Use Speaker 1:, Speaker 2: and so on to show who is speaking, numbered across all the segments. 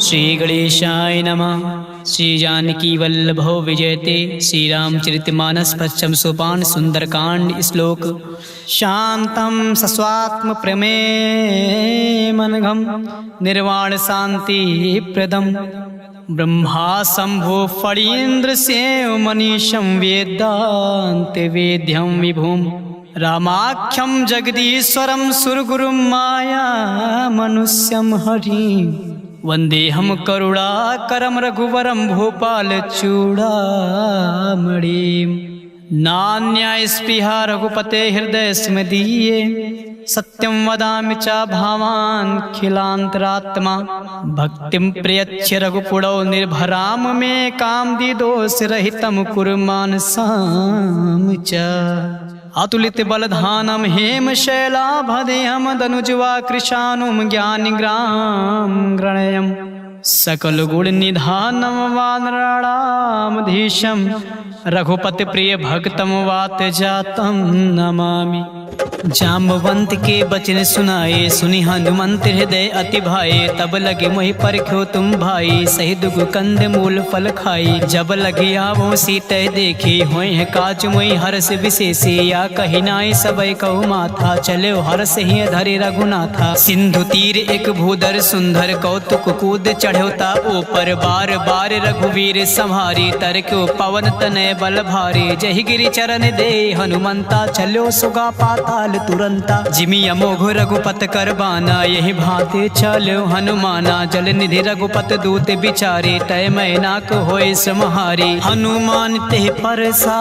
Speaker 1: श्री गणेशाय नमः। श्री जानकी वल्लभो विजयते। श्री रामचरितमानस पश्चिम सोपान सुंदरकांड श्लोक। शांतं सस्वात्म प्रमेमनघं निर्वाण शांति प्रदम ब्रह्मा शंभो फणीन्द्र सेव मनीषं वेदांत वेद्यं विभुम रामाख्यं जगदीश्वरं सुरगुरुं माया मनुष्यं हरिं वंदेहम करुणाकरं रघुवरं भूपाल चूड़ामणिं नान्यास्पृहा रघुपते हृदय स्मदीये सत्यं वदामि च भावान् खिलान्तरात्मा भक्तिं प्रयच्छ रघुपुरौ निर्भराम मे कामदिदोषरहितं कुरु मानसां च अतुलित बलधानम हेम शैलाभदेहम दनुजवा कृशानुम ज्ञानिग्राम गणयम सकल गुण निधानम वानराणामधीशम रघुपति प्रिय भक्तम वात जातम नमामि। जाम्बवंत के बचन सुनाए सुनि हनुमंत हृदय अति भाए तब लगे मोहि परख्यो तुम भाई सही दुग कंद मूल फल खाई जब लगे आवो सीते देखी होय है काज मोहि हर्ष विशेषे या कही नाई सबय कहु माथा चले हर्ष ही धरे रघुनाथा सिंधु तीर एक भूधर सुंदर कौतुक कूद चढ़ोता ऊपर बार बार रघुवीर संहारी तरक्यो पवन तनय बल भारी जहि गिरि चरण दे हनुमंता चलो सुगा पाताल तुरंता जिमि अमोघ रघुपत कर बाना यही भांति चलो हनुमाना जल निधि रघुपत दूत बिचारे तय मैनाक होय समहारी हनुमान ते परसा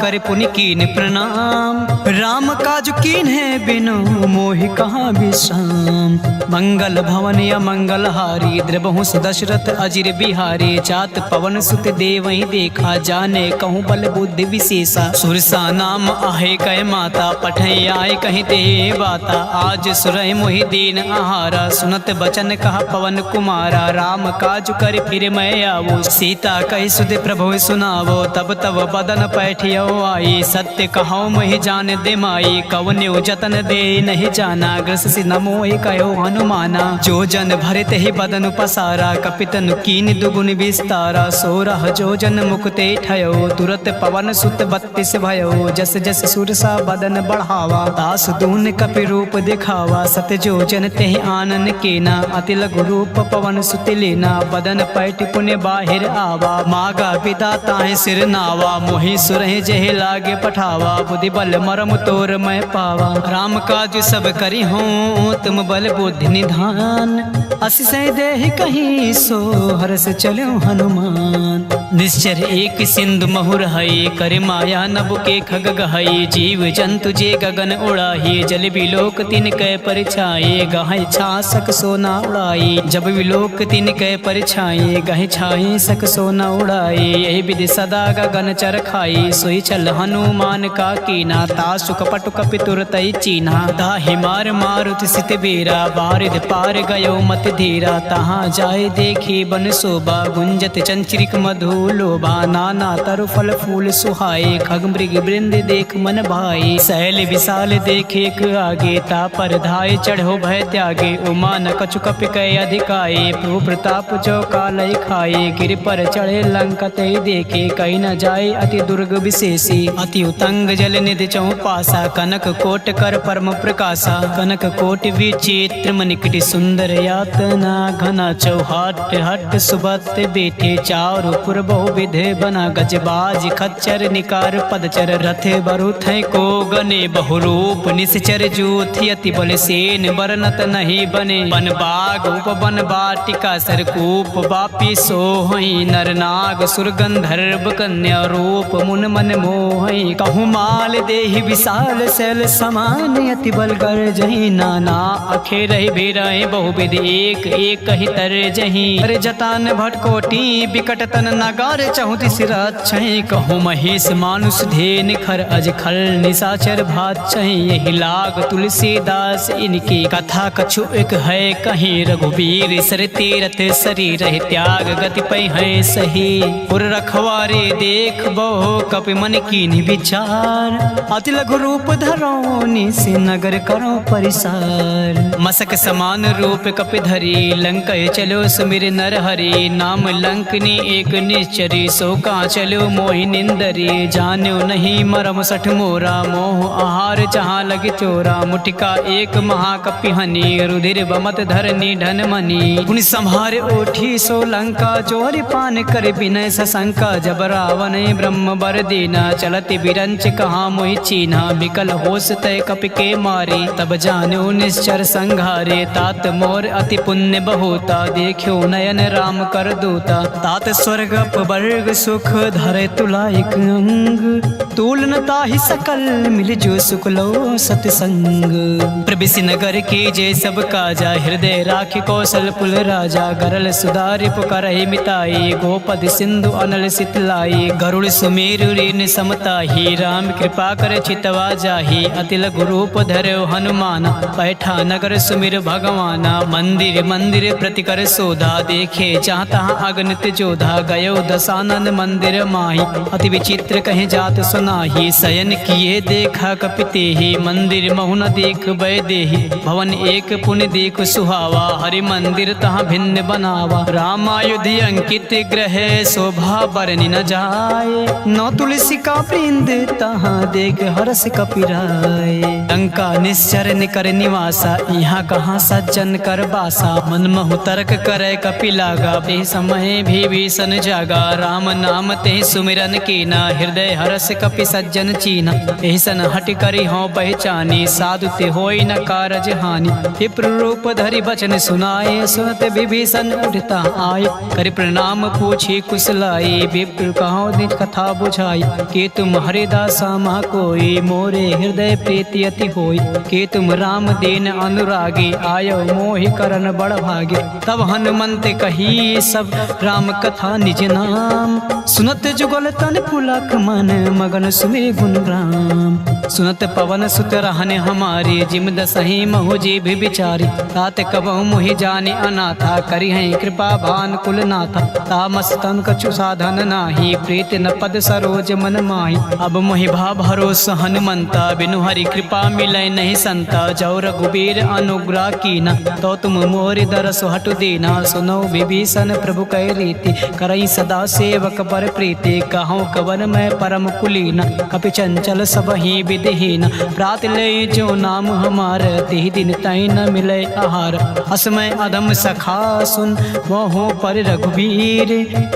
Speaker 1: कर पुनि कीन प्रणाम राम काज कीन है बिनु मोहि कहाँ विश्राम मंगल भवन या मंगल हारी द्रबहु दशरथ अजिर बिहारी जात पवन सुत देवहि देखा जाने कहूँ बल बुद्धि विशेषा सुरसा नाम आहे कह माता पठै आए कहीं ते बाता आज सुरहि मोहि दीन आहारा सुनत बचन कहा पवन कुमारा राम काज कर फिर मैं आवो सीता कही सुध प्रभु सुनावो तब तब बदन पैठियो आई सत्य कहो मोहि जान दे माई कवन्यो जतन दे नहीं जाना ग्रस नमो कहो हनुमाना जो जन भरत ही बदन पसारा कपितन कीन दुगुन विस्तारा सोरह जो जन मुक्ते ठयो तुरत पवन सुत 32 भयो जस जस सुरसा बदन बढ़ावा दास दून कपि रूप दिखावा सत जो जन तेहि आनन केना अति लघु रूप पवन सुत लेना बदन पैठ पुण्य बाहिर आवा मागा पिता ताहि सिर नावा मोहि सुरहि जहि लागे पठावा बुद्धि बल मरम तोर मैं पावा राम काज सब करी हूँ तुम बल बुद्धि निधान असिसै देहि कहीं सो हर्ष चलो हनुमान निश्चर एक सिंधु महुर हई कर माया नभ के खग गहई जीव जंतु जे गगन उड़ाही जल विलोक तिन कै परिछाए गहै छासक सोना उड़ाई जब विलोक तिन कै परिछाए गहै छाई सक सोना उड़ाई यही विधि सदा गगन चर खाई सोई चल हनुमान का कीना तासु कपट कपि तुरतई चीना ताहि मार मारुति सित बेरा बारिद पार गयो मत धीरा तहाँ जाए देखी बन शोभा गुंजत चंचरिक मधु लोभा नाना तरु फल फूल सुहाए खग मृग वृंद देख मन भाई शैल विशाल देखे आगे ता पर धाय चढ़ो भय त्यागे उमा न कछु कपि कय अधिकाए प्रभु प्रताप जो कालय खाए गिर पर चढ़े लंका ते देखे कहीं न जाए अति दुर्ग विशेषी अति उतंग जल निधि चौपासा कनक कोट कर परम प्रकाशा कनक कोट विचित्र मनिकटि सुंदर यातना घना चौहाट हट सुबत बेटे चारु पुर बहु विधे बना गजबाज खच्चर निकार पदचर रथ बरुथ को गने बहुरूप निश्चर जूथ यति बल सेन बरनत नहीं बने बन बाग उपवन बाटिका सरकूप बापी सोहई नरनाग सुरगंधर्व कन्या रूप मुन मन मोहई कहूँ माल देहि विशाल शैल समान यति बल कर जही नाना अखे रही बेरहि बहुविध एक एक कही तर जही अरे जतान भटकोटी बिकट तन नगार चहुति सिर छही कहूँ महेश मानुष धेन खर अज खल निशाचर भात बाचै यही लाग तुलसीदास इनकी कथा कछु एक है कहीं रघुबीर सर तीरथ शरीर त्याग गति पै है सही पुर रखवारे देख बहु कपि मन की विचार अति लघु रूप धरो निस नगर करो परिसार मसक समान रूप कपि धरी लंक चलो सुमिर नर हरि नाम लंकनी एक निश्चरी सो का चलो मोहि निंदरी जान्यो नहीं मरम सठ मोरा मोह आहार जहाँ लगे चोरा मुटिका एक महाकपि हनी रुधिर बमत धरनी धन मनी पुनि संहार ओठी सो लंका चोरी पान कर विनय सशंका जब रावण ब्रह्म बर दीना चलति बिरंच कहा मोहि चीना बिकल होश तय कपि के मारे तब जानो निश्चर संघारे तात मोर अति पुण्य बहुता देखो नयन राम कर दूता तात स्वर्ग वर्ग सुख धरे तुलाइक अंग तुलन ताहि सकल मिल जो सुख लो सतसंग प्रबिसि नगर की जय सब काजा हृदय राखि कौशल पुल राजा गरल सुधारि पुकारहि मिताई गोपद सिंधु अनल सितलाई गरुड़ सुमेरु ऋण समताहि राम कृपा कर चितवा जाहि अति लघु रूप धरो हनुमान बैठा नगर सुमिर भगवाना मंदिर मंदिर प्रति कर सोधा देखे चाहता अगणित जोधा गयो दशानन मंदिर माही अति विचित्र कहे जात सुनाही शयन किए देखा कपिते ही मंदिर महु न देख बै देहि भवन एक पुण्य देख सुहावा हरि मंदिर तहाँ भिन्न बनावा रामायुधि अंकित ग्रह शोभा बरनि न जाए नौ तुलसी का वृंद तहाँ देख हरस कपिराय लंका निश्चर निकर निवासा यहाँ कहाँ सज्जन कर बासा मन महु तर्क करे कपि लागा ते समय भी भीषण जागा राम नाम ते सुमिरन कीना हृदय हरस कपि सज्जन चीना एहसन हट करी हो पहचानी साधु ते होई न कारज हानि विप्र रूप धरि बचन सुनाए सुनत विभीषण उठता आए करि प्रणाम पूछी कुशलाई विप्र कहो निज कथा बुझाई के तुम हरिदासा महा कोई मोरे हृदय प्रीति अति होई के तुम राम दीन अनुरागी आयो मोहि करन बड़ भागे तब हनुमंत कही सब राम कथा निज नाम सुनत जुगल तन पुलक मन मगन सुमे गुण राम सुनत पवन सुत रहने हमारे जिम दसही महु जी भी बिचारी तात कबहु मोहि जाने अनाथा करी है कृपा भान कुल नाथा तामस तन कछु साधन नाही प्रीत न पद सरोज मन माही अब मोहि भा भरोस हनुमंता बिनु हरि कृपा मिलै नहीं संता जौ रघुबीर अनुग्रह कीना तो तुम मोरि दरस हटु दीना सुनो विभीषण प्रभु कै रीति करई सदा सेवक पर प्रीति कहूँ कवन मैं परम कुलीना कपि चंचल सब ही विधिहीन प्रात ले जो नाम हमार तिहि दिन तई न मिले आहार असमय अधम सखा सुन मोहो पर रघुबीर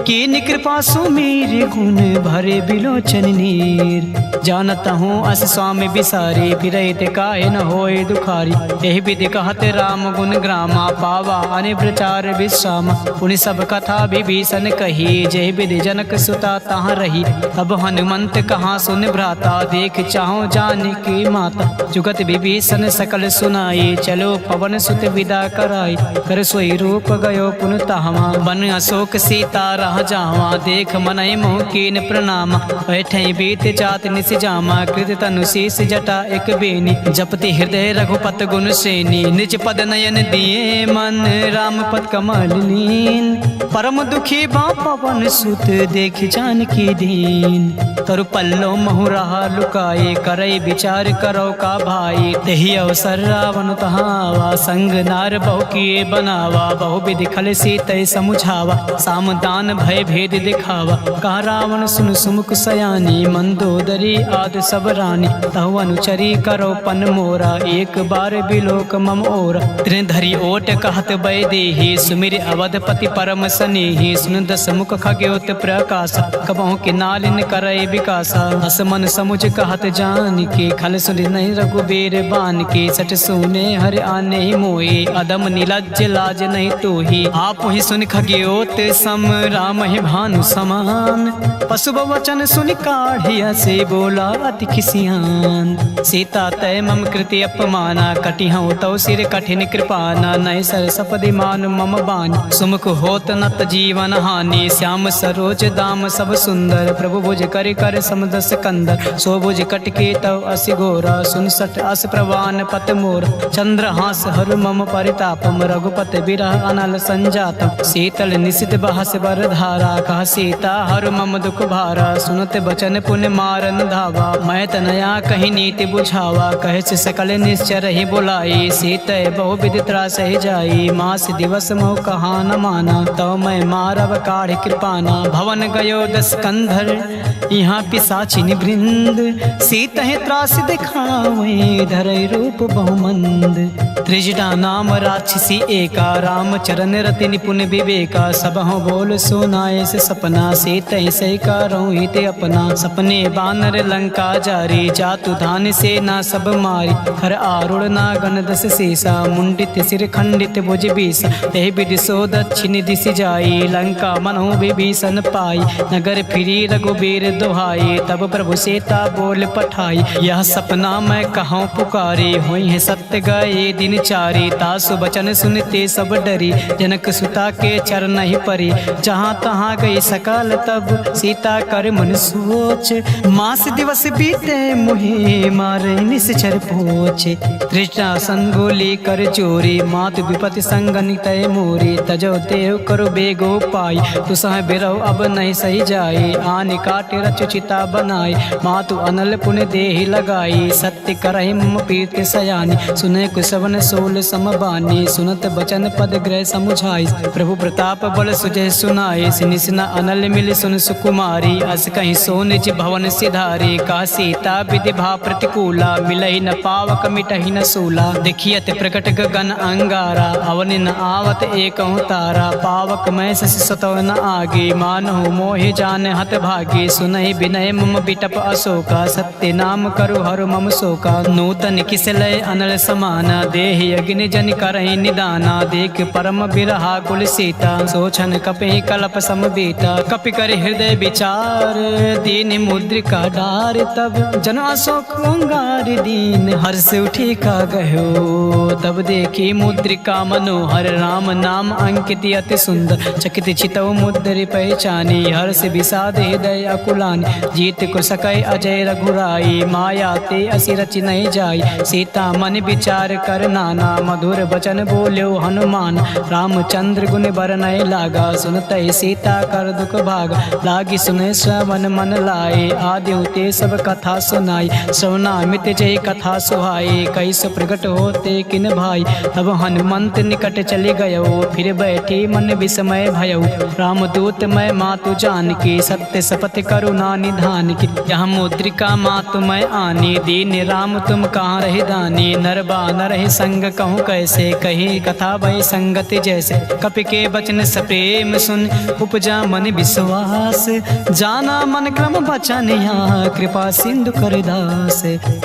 Speaker 1: कीन कृपा सुमीर गुण भरे बिलोचन नीर जानत हूँ अस स्वामी बिसारी फिरहित काहे न होए दुखारी एहि विधि कहते राम गुण ग्रामा पावा अने प्रचार विश्रामा उन सब कथा विभीषण कही जय विधि जनक सुता तहाँ रही तब हनुमंत कहाँ सुन भ्राता देख चाहो जाने की माता जुगत विभीषण सकल सुनाई चलो पवन सुत विदा कराई कर सोई रूप गयो पुन तहवा बन अशोक सीता रह जावा देख मनई मोह कीन प्रणामा बैठे बीत जात निस जामा कृत तनु शीस जटा एक बेनी जपति हृदय रघुपत गुण सेनी निज पद नयन दिए मन राम पद कमल लीन परम दुखी बा पवन सुत देख जानकी दीन तरु पल्लो महु रहा लुकाए करई विचार करो का भाई तेहि अवसर रावण तहावा संग नार बहु किए बनावा बहु विधि खल सीतय समुझावा सामदान भय भेद दिखावा कहा रावण सुन सुमुख सयानी मंदोदरी आद सब रानी तहु अनुचरी करो पन मोरा एक बार बिलोक मम ओरा त्रिन धरी ओट कहत बै देहि सुमिर अवधपति परम सनेहि सुन दस मुख खगोत प्रकाश कबहु के नालिन करय विकासा हस मन समुझ कहत जान के खल सुन नहीं रघुबीर बान के सट सुने हर आने मोए अदम निलज्ज लाज नहीं तो ही आप ही सुन खगोत सम राम ही भानु समान पशु वचन सुन काढ़िया से बोला अति खिसियान सीता तय मम कृति अपमाना कटिहौ तौ सिर कठिन कृपाना नय सर सपदि मान मम बानी सुमुख होत नत जीवन हानि श्याम सरोज दाम सब सुंदर प्रभु भुज कर कर समदस कंदर सो भुज कटके तव बरसि गोरा, सुन सठ अस प्रवान पत मोर, चंद्रहास हर मम परितापम, रघुपति बिरह अनल संजातम, शीतल निशित बहस बर धारा, कह सीता हर मम दुख भारा, सुनत बचन पुण्य मारन धावा, मैं तनया कहीं नीति बुझावा, कहे से सकल निश्चर ही बुलाई, सीते बहु विधि त्रास ही जाई, मास दिवस मोह कहा न माना, तो मैं मारव काढ़ कृपाना, भवन गयो दस कंधर यहाँ पिसाचिन वृंद, सीत है त्रास दिखावे धरय रूप बहुमंद, त्रिजटा नाम राक्षसी एका, राम चरण रति निपुण विवेका, सब हो बोल सुनाए से सपना, सीत से करो हित अपना, सपने बानर लंका जारी, जातु धान से ना सब मारी, हर आरुण ना गण दस सीसा, मुंडित सिर खंडित भुज बीस, ते विदिशो दक्षिण दिश जाई, लंका मनो विभीषण पाई, नगर फिरी रघुबीर दोहाई, तब प्रभु सीता बोल पठाई, यह सपना मैं कहूँ पुकारी, हुई है सत्य गए दिन चारी, तासु बचन सुनते सब डरी, जनक सुता के चरण ही परी, जहाँ तहाँ गई सकल तब सीता कर मन सोच, मास दिवस बीते मुहे मारे निश्चर पोच, तृष्णा संगोली कर चोरी, मातु विपति संगन तय मोरी, तजो देव करो बेगो पाई, तु सह बिरहो अब नहीं सही जाई, आनि काटे रचु चिता बनाई, मातु अनल पुण्य देहि लगाई, सत्य करहि मम प्रीत सयानी, सुने कुसवन सोल समबानी, सुनत बचन पद ग्रह समुझाई, प्रभु प्रताप बल सुजय सुनाई, निसना अनल मिल सुन सुकुमारी, अस कहीं सो निज भवन सिधारी, का सीता विधि भा प्रतिकूला, मिलहि न पावक मिटहि न सूला, देखियत प्रकट गगन अंगारा, अवन न आवत एक तारा, पावक मैं शशि सतव न आगे, मानहु मोहि जान हत भागी, सुनहि विनय मम बिटप अशोका, सत्य नाम करु हरु मम शोका, नूतन किसलय अनल समाना, देहि अग्नि जन करहि निदाना, देख परम बिरहा कुल सीता, सोचन कपि कल्प समबीता, कपि कर हृदय विचार, दीन मुद्रिका डार, तब जन अशोक अंगार दीन, हर्ष उठी का गयो, तब देखी मुद्रिका मनोहर, राम नाम अंकित अति सुंदर, चकित चितव मुद्रि पहचानी, हर्ष विषाद हृदय अकुलानी, जीत को सकै अजय रघुराई, माया ते असि रचि नहीं जाई, सीता मन विचार कर नाना, मधुर बचन बोल्यो हनुमान, रामचंद्र गुण बरनय लागा, सुनतै सीता कर दुख भागा, लागी सुने श्रवण मन लाए, आदि ते सब कथा सुनाई, श्रवणामित जय कथा सुहाई, कैसो प्रकट होते किन भाई, तब हनुमंत निकट चले गयो, फिर बैठी मन विस्मय भयो, रामदूत मैं मातु जान की, सत्य शपथ करुणा निधान की, यह मुद्रिका मातु मैं आनी, दीन राम तुम कहाँ रहे दानी, नर बानर रहे संग कहूँ कैसे, कही कथा भय संगति जैसे, कपि के बचन सप्रेम सुन, उपजा मन विश्वास, जाना मन क्रम बचन यहाँ, कृपा सिंधु कर दास,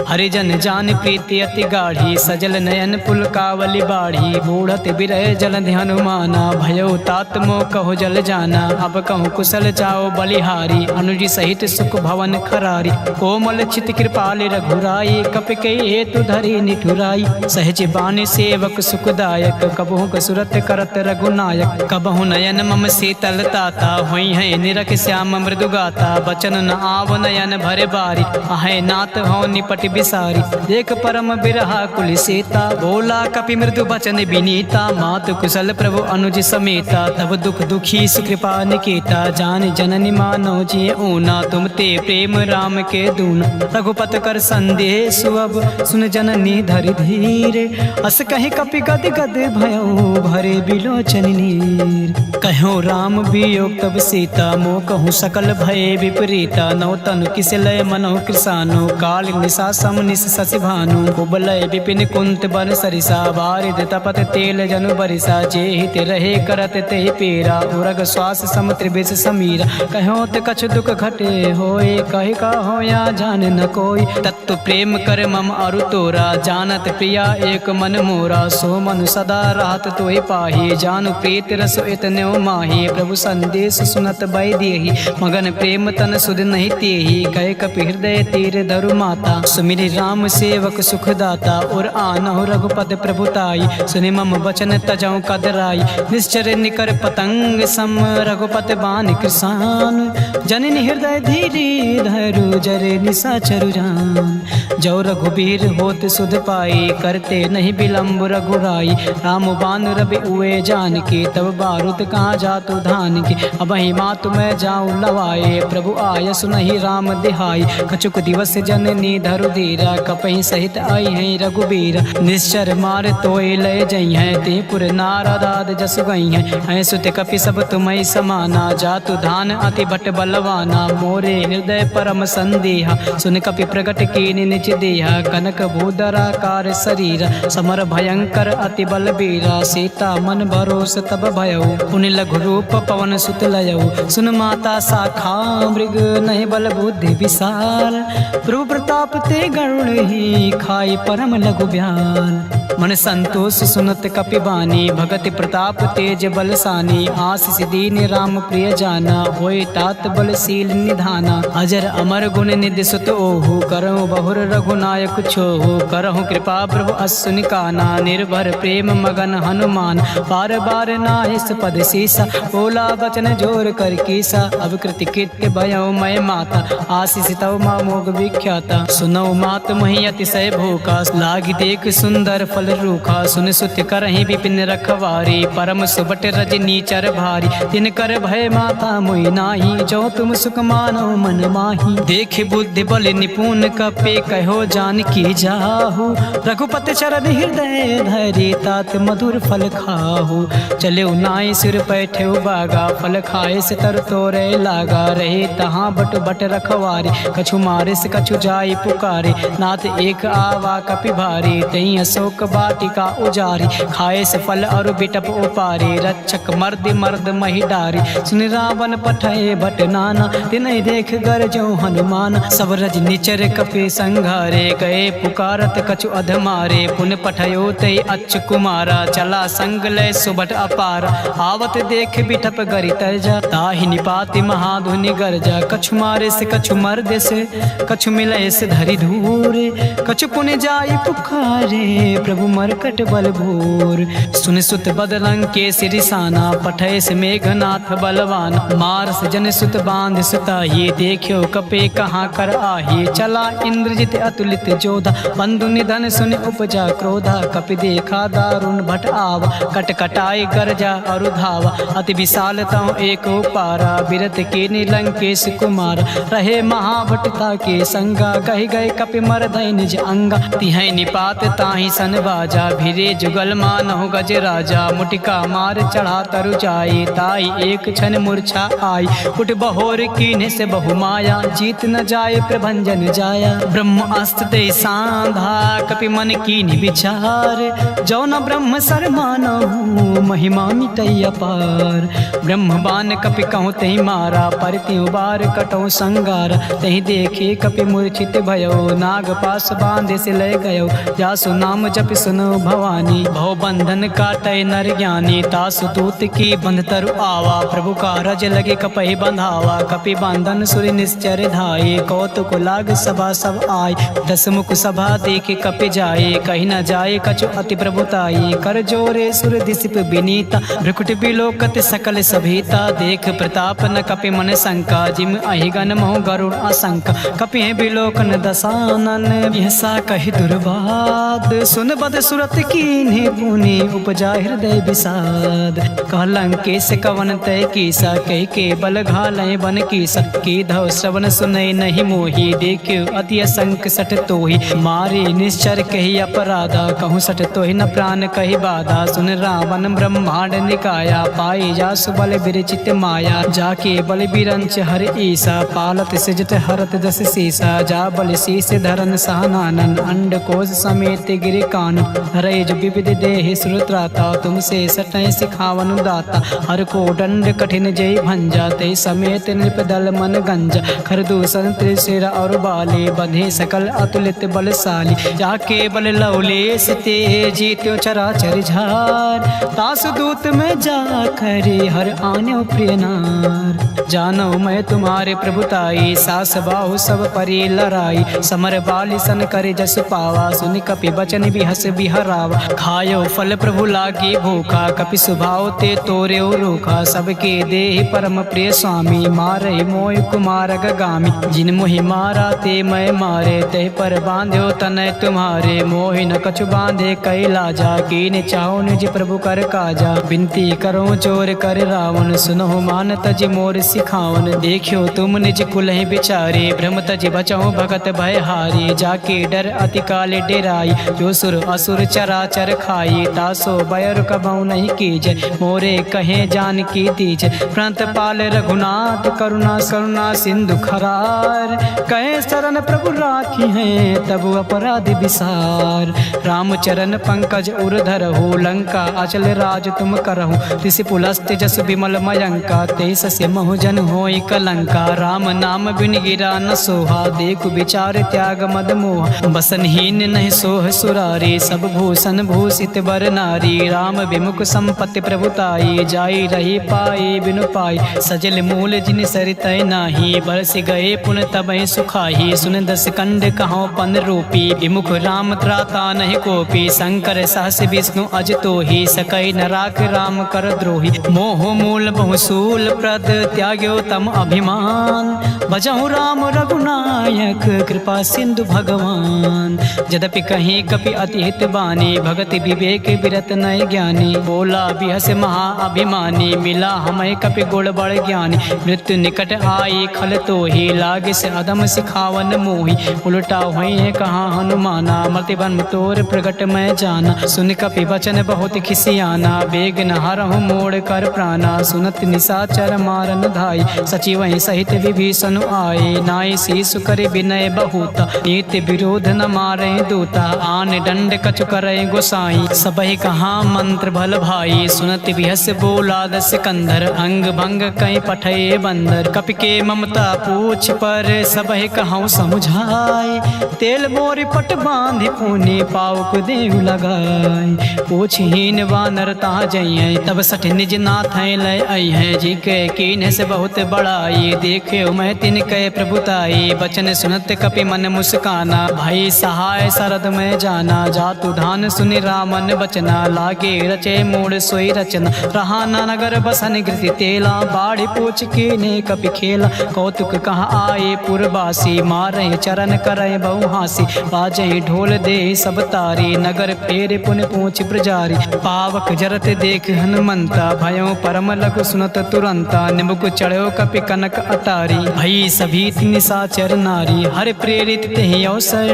Speaker 1: हरिजन जान प्रीति अति गाढ़ी, सजल नयन पुलकावली बाढ़ी, बूढ़त बिरह जलधि हनुमाना, भयो तात मोह कहो जल जाना, अब कहूँ कुशल जाओ बलिहारी, अनुज सहित सुख भवन खरारी, कोमल चित कृपाल रघुराई, कपि के हेतु धरि निठुराई, सहज बानी सेवक सुखदायक, कबहु कसुरत करत रघुनायक, कबहु नयन मम शीतल ताता, हुई है निरख श्याम मृदु गाता, बचन न आव नयन भरे बारी, आहे नाथ हो निपट बिसारी, देख परम बिरहा कुल सीता, बोला कपि मृदु बचन विनीता, मातु कुशल प्रभु अनुज समेता, तब दुख दुखी सुकृपा निकेता, जान जननी मानो जिय ऊना, तुम ते प्रेम राम के दूना, रघुपत कर संदेह सुअब, सुन जननी धरि धीरे, अस कहीं कपि गद गद भयो, भरे बिलोचन नीर, कहो राम वियोग तब सीता, मोह कहूँ सकल भय विपरीता, नौ तनु किस लय मनो कृसानो, काल निशा सम निश शशि भानु, कुबलय विपिन कुंत बन सरिसा, बारिद तपत तेल जनु बरिसा, जे हित रहे करत ते पेरा, उरग श्वास सम त्रिविश समीरा, कहो ते कछ दुख घटे होए, कहि का हो या जान न कोई, तत्व प्रेम कर मम अरु तोरा, जानत प्रिया एक मन मोरा, सो मन सदा राहत तोहि पाही, जानु प्रीत रस इतन्यो माही, प्रभु संदेश सुनत बै देहि, मगन प्रेम तन सुध नहीं तेहि, कहे कपि हृदय तीर धरु माता, सुमिरि राम सेवक सुखदाता, और आनहु रघुपद प्रभुताई, सुनि मम वचन तजौ कदराई, निश्चर निकर पतंग सम, रघुपत बान कृसान, जननी हृदय धीरे धरु जरे निशाचरु जान। जान। जो रघुबीर होत सुध पाई, करते नहीं विलम्ब रघुराई। राम बान रवि उए जान के, तब बारूद कहाँ जातु धान के। अब मात मैं जाऊँ लवाए, प्रभु आय सुनहि राम दिहाई। कछुक दिवस जननी धरु धीरा, कपहि सहित आई है रघुबीर। निश्चर मार तोय लय जई है, ते पुर नारदाद जस गई है। सुत कपि सब तुम्हें समाना, जातु धान अति भट बलवाना। मोरे हृदय परम संदेहा, सुन कपि प्रगट कीनि निज देहा। कनक भूधराकार शरीर, समर भयंकर अति बलबीरा। सीता मन भरोस तब भयउ, पुनि लघु रूप पवन सुत लयउ। सुन माता शाखा मृग, नहीं बल बुद्धि विशाल। प्रभु प्रताप ते गरुड़ ही, खाई परम लघु ब्याल। मन संतोष सुनत कपि बानी, भगति प्रताप तेज बलसानी। आशीष दीन राम प्रिय जाना, होय तात बलशील निधाना। अजर अमर गुण निधि सुत ओहु, करहु बहुर रघुनायक छोहु। करहु कृपा प्रभु असुनि काना, निर्भर प्रेम मगन हनुमान। बार बार नाहिस पद सीसा, बोला बचन जोर कर कीसा। अब कृति कृत्य भयो मैं माता, आशीष तव मोग विख्याता। सुनौ मात मही अतिशय भूखा, लागी देख सुंदर फल रूखा। सुन सुत करहि विपिन रखवारी, परम सुबट रजनी चर भारी। तिन कर भय माता मोहि नाही, जो तुम सुख मानो मन माही। देख बुद्धि बल निपुण कपे, कहो जान की जाहु। रघुपति चरण हृदय धरि, तात मधुर फल खाहु। चले नाई सिर पैठे बागा, फल खाए से तर तोरे लागा। रहे तहाँ बट बट रखवारी, कछु मारे से कछु जाई पुकारे। नाथ एक आवा कपि भारी, तई अशोक वाटिका उजारी। खाए से फल और बिटप उपारी, रक्षक मर्द मर्द मही डारी। सुन रावण पठय बट नाना, तिनहि देख गरजो हनुमान। सब रज निचर कपि संघारे, गए पुकारत कछु अधमारे। पुन पठयो तय अच्छ कुमारा, चला संग लय सुबट अपारा। आवत देख बिटप गरि तरजा, ताहि निपाति महाधुनि गरजा। कछु मारे से कछु मर्द से, कछु मिलय से धरि धूरे। कछु पुन जाई पुकारे, प्रभु मरकट बल भूर। सुन सुत बदलंग के सिरिसाना, पठय से मेघनाथ बलवान। मार से जन सुत बांध सुताही, देखियो कपे कहाँ कर आही। चला इंद्रजित अतुलित जोधा, बंधु निधन सुन उपजा क्रोधा। कपि देखा दारुण भट आवा, कट कटाई गरजा और धावा। अति विशाल तव एक पारा, बिरत के नीलंकेश कुमार। रहे महाभटता के संगा, कहि गए कपि मरधय निज अंगा। तिहै निपात ताहि सन बाजा, भिरे जुगल मानहु गज राजा। मुटिका मार चढ़ा तरु जाई, ताई एक क्षण मूर्छा आई। उठ बहोर कीन्हे से बहु माया, जीत न जाए प्रभंजन जाया। ब्रह्म अस्त्र दे सांधा, कपि मन कीन्हि विचार। जो न ब्रह्म सर मानहु, महिमा मिटई अपार। ब्रह्म बान कपि कहूँ तहि मारा, पर त्यों बार कटौ संगार। तहि देखे कपि मूर्छित भयो, नाग पास बांधे से लय गयो। जासु नाम जप सुनो भवानी, भव बंधन काटय नर ज्ञानी। तासु दूत की बंध तरु आवा, प्रभु का रज लगे कपहि बंधावा। कपि बंधन सुर निश्चर धाये, कौतुक लाग सभा सब आय। दस मुख सभा देखे कपि जाए, कहीं न जाए कछु अति प्रभुताई। कर जोरे सुर दिसिप विनीता, भ्रुकुट बिलोकत सकल सभीता। देख प्रताप न कपि मन शंका, जिम अहिगन मोह गरुड़ आशंका। कपि है बिलोकन दसानन, यसा कहि दुर्वाद। सुन बद सुरत कीन्हे पुनि, उपजा हृदय विषाद। कहलंकेश कवन तय कीसा, कह के बल घालय बन कीसा। की धव श्रवण सुनय नहीं मोही, देखियो अति असंक सठ तोहि। मारे निश्चर कही अपराधा, कहूँ सठ तोहि न प्राण कही बाधा। सुन रावण ब्रह्मांड निकाया, पाई जासु बल विरचित माया। जाके बल बिरंच हर ईसा, पालत सिजट हरत दस सीसा। जा बल शीस धरन सहनानन, अंड कोश समेत गिरि कान। रैज विविध देहि श्रुत्राता, तुमसे सटय सिखावन दाता। हर को दंड कठिन जय भंजा, ते समेत नृपदल मन गंजा। खरदूषण त्रिशिर और बाले, बंधे सकल अतुलित बलशाली। जाके बल लवलेश ते, जीत्यो चराचर झार। तासु दूत में जा खरे, हर आन्यो प्रिय नार। जानो मैं तुम्हारे प्रभुताई, सास बाहु सब परि लड़ाई। समर बाली सन करे जस पावा, सुनि कपि बचन भी हस बिहरावा। खायो फल प्रभु लागी भूखा, कपि स्वभाव ते तोरे रूखा। सबके देहि परम प्रिय स्वामी, मारे मोय कुमार गगामी। जिन मोहि मारा ते मैं मारे, ते पर बांध्यो तनय तुम्हारे। मोहि न कछु बांधे कैला जा, कीने चाहो निज प्रभु कर काजा। बिनती करो चोर कर रावण, सुनो मान तज मोर सिखावन। देखियो तुम निज कुलहि बिचारे, भ्रम तज बचो भगत भय हारी। जाके डर अति काले डेराई, जो सुर असुर चराचर खाई। तासो बयर कबहु नहीं कीजय, मोरे कहे जान की दीजय। प्रणत पाल रघुनाथ करुणा करुणा सिंधु खरार। कहे शरण प्रभु राखी हैं, तब अपराध विसार। रामचरण पंकज उरधर हो, लंका अचल राज तुम करहु। ऋषि पुलस्त जस विमल मयंका, तेस से महु जन होई कलंका। राम नाम बिन गिरा न सोहा, देखु विचार त्याग मद मोह। बसनहीन नहीं सोह सुरारी, सब भूषण भूषित बर नारी। राम विमुख संपत्ति प्रभुताई, जाई रही पाई बिनु पाई। सजल मूल जिन सरितय नाही, बरस गए पुन तबहि सुखाही। सुन दस कंड कहो पन रूपी, विमुख राम त्राता नहीं कोपी। शंकर सहस विष्णु अज तोहि, सकई न राख राम कर द्रोही। मोह मूल बहुसूल प्रद, त्याग्यो तम अभिमान। भजहु राम रघुनायक, कृपा सिंधु भगवान। यद्यपि कहीं कपि अति हित बानी, भगति विवेक विरत नय ज्ञानी। बोला बिहस महा अभिमानी, मिला हमें कपि गुण बड़ ज्ञानी। मृत्यु निकट आई खल तोहि, लागे से अधम सिखावन मोहि। उल्टा हुई कहाँ हनुमाना, मति बन तोर प्रगट मैं जाना। सुन कपि वचन बहुत खिसियाना, बेग न हरहु मोड़ कर प्राणा। सुनत निशाचर मारन धाई, सचिव सहित विभीषण आए। नाई शीसु करे विनय बहुता, नीति विरोध न मारे दूता। आन दंड कछु करे गोसाई, सबहि कहाँ मंत्र भल भाई। सुनत बिहस बोला दस कंधर, अंग भंग कई पठे बंदर। कपि के ममता पूछ पर, सबहि कहूँ समुझाए। तेल मोरी पट बांधि पुनि, पाउक देहु लगाए। पूछहीन वानर ता जइयै, तब सठ निज नाथ लय अइहै। जी के कीन्ह से बहुत बड़ाई, देखे मैं तिनके प्रभुताई। बचन सुनत कपि मन मुस्काना, भाई सहाय शरद में जाना। जातु धान सुनि रामन बचना, लागे रचे मूड सोई रचना। रहा न नगर बसन कृति तेला, बाढ़ पूछ के ने कपि खेला। कौतुक कहाँ आए पुरवासी, मारे चरण करे बहु हासी। बाजे ढोल दे सब तारी, नगर फेर पुन पूछ प्रजारी। पावक जरत देख हनुमंता, भयो परम लघु सुनत तुरंता। निमुख चढ़ो कपि कनक अटारी, भई सभी निशाचर नारी। हर प्रेरित तेहि अवसर,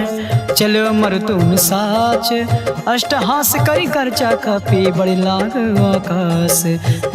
Speaker 1: चलो मरुतुम साच। अष्टहास करि करचा कपि, बड़ि लाग आकाश।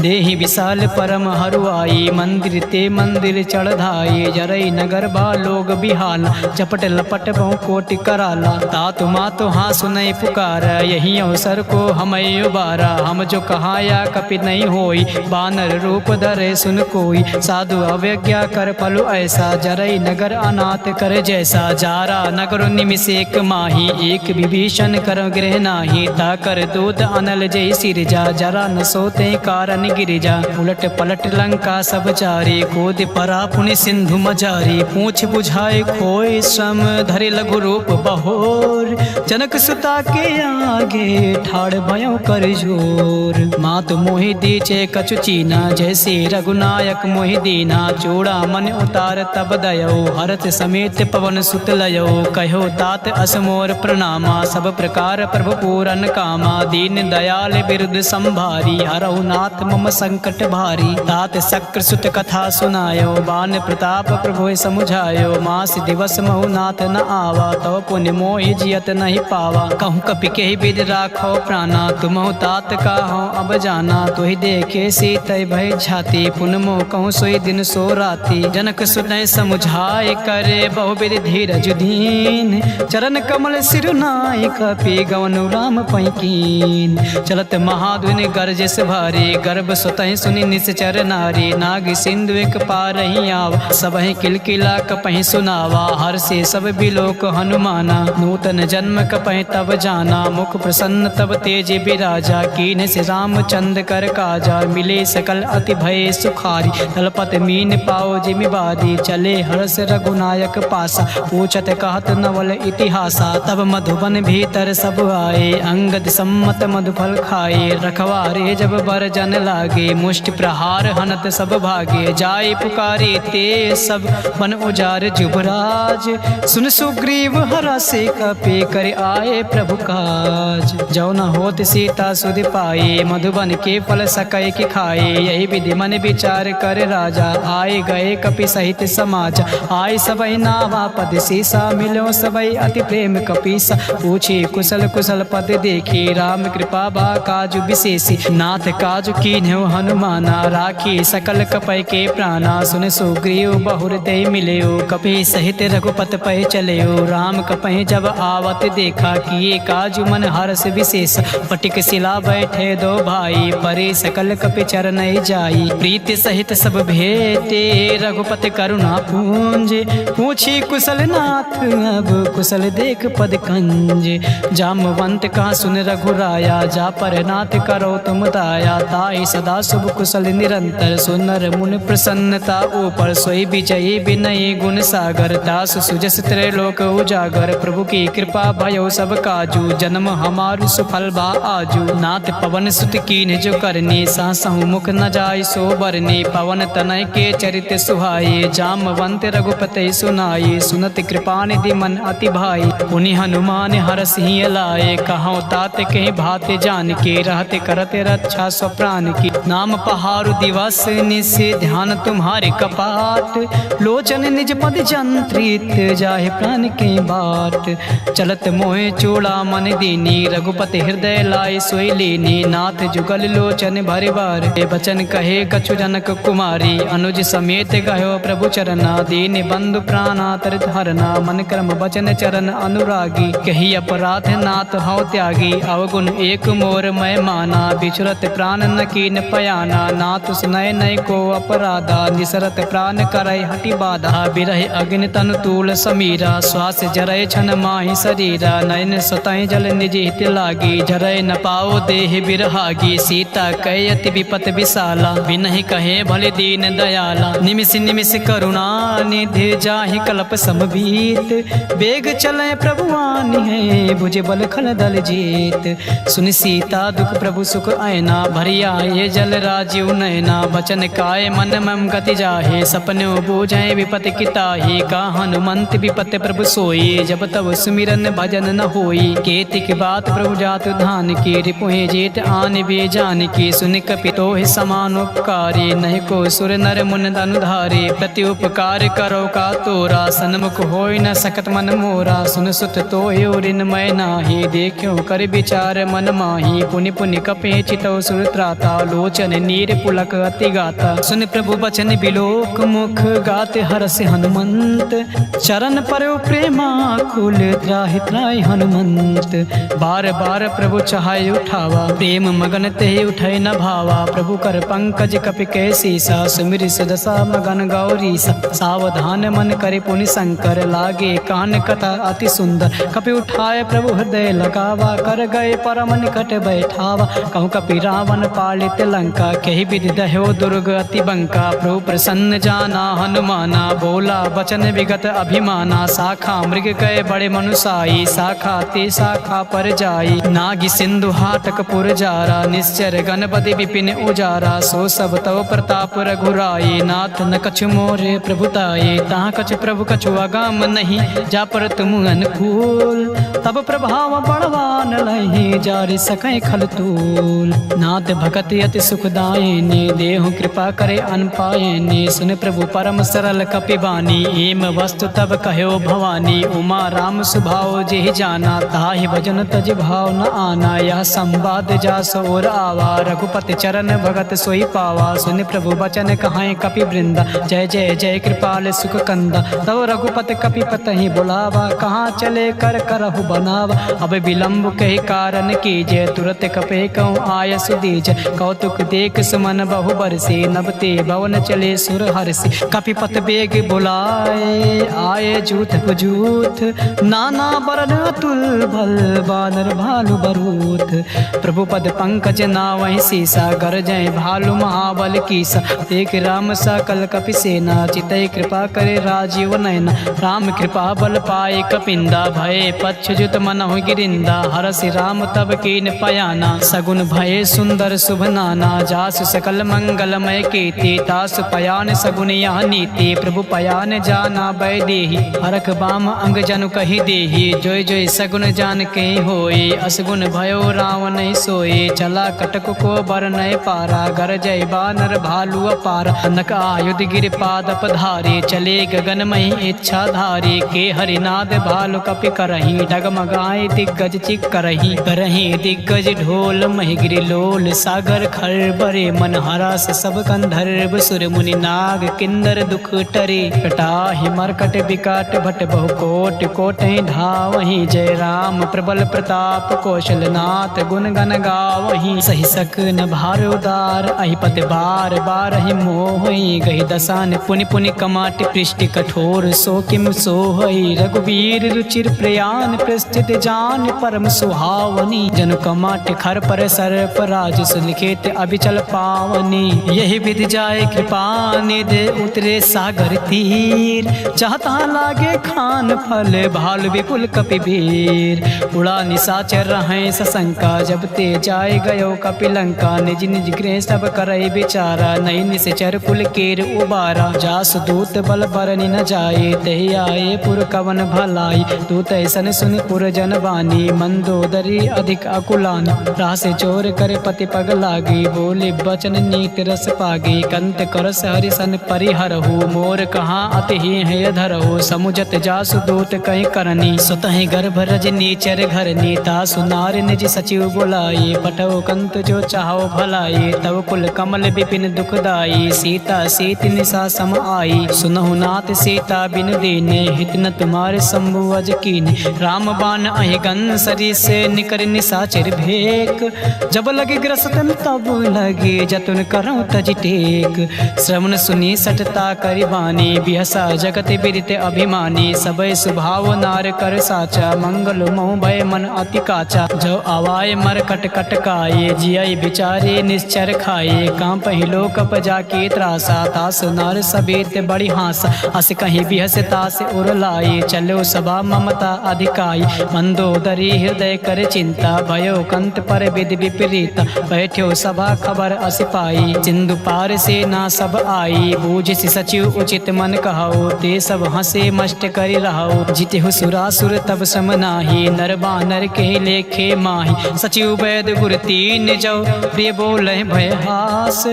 Speaker 1: देहि विशाल परम हरुआई, मंदिर ते मंदिर चढ़धाई। जरई नगर बा लोग बिहाला, चपट लपट बहु कोटि कराला। तातु मातु हाँ सुनई पुकार, यही अवसर को हमें उबारा। हम जो कहाया कपि नहीं होई, बानर रूप धरे सुन कोई। साधु अवज्ञा कर फलु ऐसा, जरई नगर अनाथ कर जैसा। जारा नगर निमिष एक माही, एक विभीषण कर गृह नाही। ताकर दूत अनल जय सिरजा, जरा न सोते कारण गिरिजा। उलट पलट लंका सब चारी, कूद परा पुनि सिंधु मजारी। पूछ बुझाए खोए श्रम, धरे लघु रूप बहोर। जनक सुता के आगे, ठाड़ भयो कर जोर। मात मोहि दीचे कछु चीना, जैसे रघुनायक मोहि दीना। चूड़ा मन उतार तब दयो, हरत समेत पवन सुत लयो। कहो तात असमोर प्रणामा, सब प्रकार प्रभु पूरन कामा। दीन दयाल बिरुद संभारी, हरहु नाथ मम संकट भारी। तात शक्र सुत कथा सुनायो, बान प्रताप प्रभु समुझायो। मास दिवस महु नाथ न आवा, तव पुण्य मोहि जियत नहीं पावा। कहूँ कपि के विद राखो प्राणा, तुमहु तात काहू अब जाना। तुहि देखे सीतय भय छाती, पुन मोह कहूँ सोई दिन सो राती। जनक सुनय समुझाय करे, बहुविध धीरज दीन। चरण कमल सिरुनाय, कपि गवनु राम पैकीन। चलत महाधुनि गरजस भारी, गर्भ सुतहि सुनि निश्चर नारी। नाग सिंधु एक पारहि आवा, सबहि किलकिला कपहि सुनावा। हर से सब बिलोक हनुमाना, नूतन जन्म कपहि तब जाना। मुख प्रसन्न तब तेज बिराजा, कीन्ह से रामचंद्र कर काजा। मिले सकल अति भय सुखारी, तलपत मीन पाओ जिमि बादी। चले हर्ष रघुनायक पासा, पूछत कहत नवल इतिहासा। तब मधुबन भीतर भीतर सब आए, अंगद सम्मत मधुफल खाए। रखवारे जब बरजन लागे, मुष्टि प्रहार हनत सब भागे। जाए पुकारे ते सब वन उजार जुबराज, सुन सुग्रीव हरा से कपे कर आए प्रभु काज। जो न होत सीता सुध पाए, मधुबन के फल सकै कि खाए। यही विधि मन विचार कर राजा, आए गए कपि सहित समाज। आए सबई नावा पद सीसा, मिलो सबई अति प्रेम कपीसा। पूछे कुशल कुशल पद देखी, राम कृपा बा काजु विशेषी। नाथ काजु कीन्ह्यो हनुमाना, राखी सकल कपय के प्राणा। सुन सुग्रीव बहुर दे मिलयो, कपि सहित रघुपत पै चलयो। राम कपहि जब आवत देखा, किए काजु मन हर्ष विशेष। पटिक शिला बैठे दो भाई, परे सकल कपि चरण जाई। प्रीति सहित सब भेटे, रघुपति करुणा पूंज। पूछी कुशल नाथ अब कुशल देख पद कंज। जामवंत का सुन रघुराया, जा पर नाथ करो तुम दाया। ताई सदा शुभ कुशल निरंतर, सुनर मुन प्रसन्नता ऊपर। सोई विजयी विनयी गुण सागर, दास सुजस त्रैलोक उजागर। प्रभु की कृपा भयो सब काजू, जन्म हमारु सुफल बा आजू। नाथ पवन सुत कीन्ह जो करनी, सासहु मुख न जाय सो बरनी। पवन तनय के चरित सुहाए, जामवंत रघुपति सुनाए। सुनत कृपा निधि मन अति भाई, पुनि हनुमान हरस ही लाए। कहौं तात कहीं भाते जान के, रहते करते रक्षा स्वप्राण की। नाम पहारु दिवस निस, ध्यान तुम्हारे कपाट। लोचन निज पद जंत्रित, जाहे प्राण के बाट। चलत मोहे चूड़ा मन दीनी, रघुपति हृदय लाए सोई लीनी। नाथ जुगल लोचन भरे बार, बचन कहे कछु जनक कुमारी। अनुज समेत गयो प्रभु चरना, दीन बंधु प्राणातरित हरना। मन कर्म वचन चरण अनुरागी, कही अपराध नाथ हौ त्यागी। अवगुण एक मोर मैं माना, बिछुरत प्राण न कीन पयाना। नाथ सुनय नय को अपराधा, निसरत प्राण करय हटि बाधा। बिरह अग्नि तनु तूल समीरा, श्वास जरय छन माहि शरीरा। नयन स्वतः जल निज हित लागी, जरय न पाओ देह बिरहागी। सीता कय अति विपत विशाला, बिनहि कहे भले दीन दयाला। निमिष निमिष करुणा निधि, जाहि कल्प समबीत। बेग चले प्रभुआनि है, भुज बल खल दल जीत। सुनि सीता दुख प्रभु सुख आयना, भरिया ये जल राजीव नयना। बचन काय मन मम गति जाहे, सपनो बूझे विपत किताही। का हनुमंत विपत प्रभु सोई, जब तब सुमिरन भजन न होई। केतिक बात प्रभु जात धान की, रिपुहि जेत आन बे जान की। सुन कपि तोहि समान उपकारी, नहीं को सुर नर मुन अनुधारे। प्रति उपकार करो का तोरा, सन्मुख होय न सकत मन मोरा। सुन सुत तोहि ऋण मैं नाही, देखियो कर विचार मन माही। पुनि पुनि कपि चितौ सुर त्राता, लोचन नीर पुलक अति गाता। सुन प्रभु बचन बिलोक मुख, गाते हरसि हनुमंत। चरण परयो प्रेमा कुल, त्राहि त्राहि हनुमंत। बार बार प्रभु चाहे उठावा, प्रेम मगन ते उठै न भावा। प्रभु कर पंकज कपि कै सीसा, सुमिर सुदशा मगन गौरीसा। सावधान मन करे पुनि शंकर, लागे कान कथा अति सुंदर। कपि उठाए प्रभु हृदय लगावा, कर गए परम निकट बैठावा। कहूँ कपि रावण पालित लंका, कही विधि दह्यो दुर्ग अति बंका। प्रभु प्रसन्न जाना हनुमाना, बोला वचन विगत अभिमाना। शाखा मृग कय बड़े मनुसाई, शाखा ते शाखा पर जाई। नागी सिंधु हाटक पुर जारा, निश्चर गणपति विपिन उजारा। सो सब तव प्रताप रघुराई, नाथ न कछु मोरे प्रभुताये। तहाँ कछु प्रभु कछु अगम नहीं, जा पर तुम अनुकूल। तब प्रभाव बड़वान लहि, जारि सकै खल तूल। नाथ भगत अति सुखदायिनी, देहु कृपा करे अनपायिनी। सुन प्रभु परम सरल कपि बानी, एम वस्तु तब कह्यो भवानी। उमा राम सुभाव जेहि जाना, ताहि भजन तज भाव न आना। यह संवाद जा सोर आवा, रघुपति चरण भगत सोई पावा। सुन प्रभु बचन कहाय कपि वृंदा, जय जय जय कृपाल सुख कंदा। तब रघुपति कपि पतहि बुलावा, कहाँ चले कर करहु बनावा। अब विलंब कहि कारण कीजय, तुरत कपे कहूँ आय सुदीज। कौतुक देख सुमन बहु बरसे, नबते भवन चले सुर हर्षि। कपिपत बेग बुलाए, आए जूथ पुजूथ। नाना बरन अतुल भल, बानर भालु बरूथ। प्रभु पद पंकज नावहि सीसा, गरजय भालु महाबल कीसा। देख राम सकल कपि सेना, चितै कृपा करे राजीव नयना। राम कृपा बल पाए कपिंदा, भय पच्छ जुत मनहु गिरिंदा, हरसि राम तब कीन पयाना। सगुन भये सुंदर शुभ नाना, जासु सकल मंगलमय कीर्ति। तासु पयान सगुन यह नीति, प्रभु पयान जाना बैदेही। हरख बाम अंग जनु कही देही, जोय जोय सगुन जान के होए। असगुन भयो रावण सोए, चला कटक को बर नय पारा। गर जय बानर भालु अपार, नक आयुध गिर पाद पधारे। चले गगनमयी इच्छा धारे, के हरिनाद भालु कपि करही। डगमगाए दिग्गज चिक करही, करही दिग्गज ढोल महिगिरि लोल। सागर खर बरे मन हरस, सब गंधर्व सुर मुनि नाग किन्नर दुख टरे। कटाहि मरकट विकट भट बहु कोट, कोटहि धावहि। जय राम प्रबल प्रताप कौशलनाथ, गुण गण गावहि। सही सकन भार उदार, अहिपति बार बारहि मोहि। गहि दसान पुनि पुनि कमाट पृष्टि कठोर। सो किम सोहई रघुवीर रुचिर प्रयान, प्रस्थित जान परम सुहावनी। जनु कमाट खर पर सर्प राज, सुलिखित अभिचल पावनी। यही विधि जाय कृपा निधि, उतरे सागर तीर। चाहता लागे खान फल, भालु विपुल कपिवीर। उड़ा निशाचर रहें सशंका, जब ते जाय गयो कपिलंका। निज निज गृह सब करई विचारा, नई निश्चर कुल केर उबारा। जास दूत बल बरनि न जाए, तहि आए पुर कवन भलाई। दूत ऐसन सुनि पुर जन बानी, मंदोदरी अधिक अकुलानी। रास चोर कर पति पग लागी, बोले बचन नीत रस पागी। कंत करस हरिसन परिहरहु, मोर कहाँ अति है धरहु। समुझत जासु दूत कहीं करनी, सुतहि गर्भ रजनी चर घरनी। तासु नार निज सचिव बुलाई, पठो कंत जो चाहो भलाई। तब कुल कमल विपिन दुखदाई, सीता सीत निशा सम आई। सुनहु नाथ सीता बिन दीने, हित न तुम्हारे शंभु अज कीने। राम बाण अहि गन सरी से, निकर निशाचर भेक। जब लगे ग्रसतन तब लगे, जतन करऊं तज टेक। श्रवण सुनी सटता करि बानी, बिहसा जगत बिदित अभिमानी। सबय स्वभाव नार कर साचा, मंगल मोह भय मन अति काचा। जो आवाय मर कट कट काये, जिय बिचारे निश्चर खाए। काम पहिलो कप जाके त्रासा, तास नार सቤत बड़ी हासा। अस कहीं बिहस तास उर लाई, चलो सभा ममता अधिकाई। मंदोदरी हृदय कर चिंता, भयो कंत पर विधि विपरीता। बैठ्यो सभा खबर अस पाई, सिंधु पार से ना सब आई। बूझ सचिव उचित मन कहो, ते सब हंसे मष्ट करि रहो। जितहु सुरासुर तब सम नाही, नर बानर के लेखे माही। सचिव वैद गुर तीन जो, प्रिय बोले भय हास।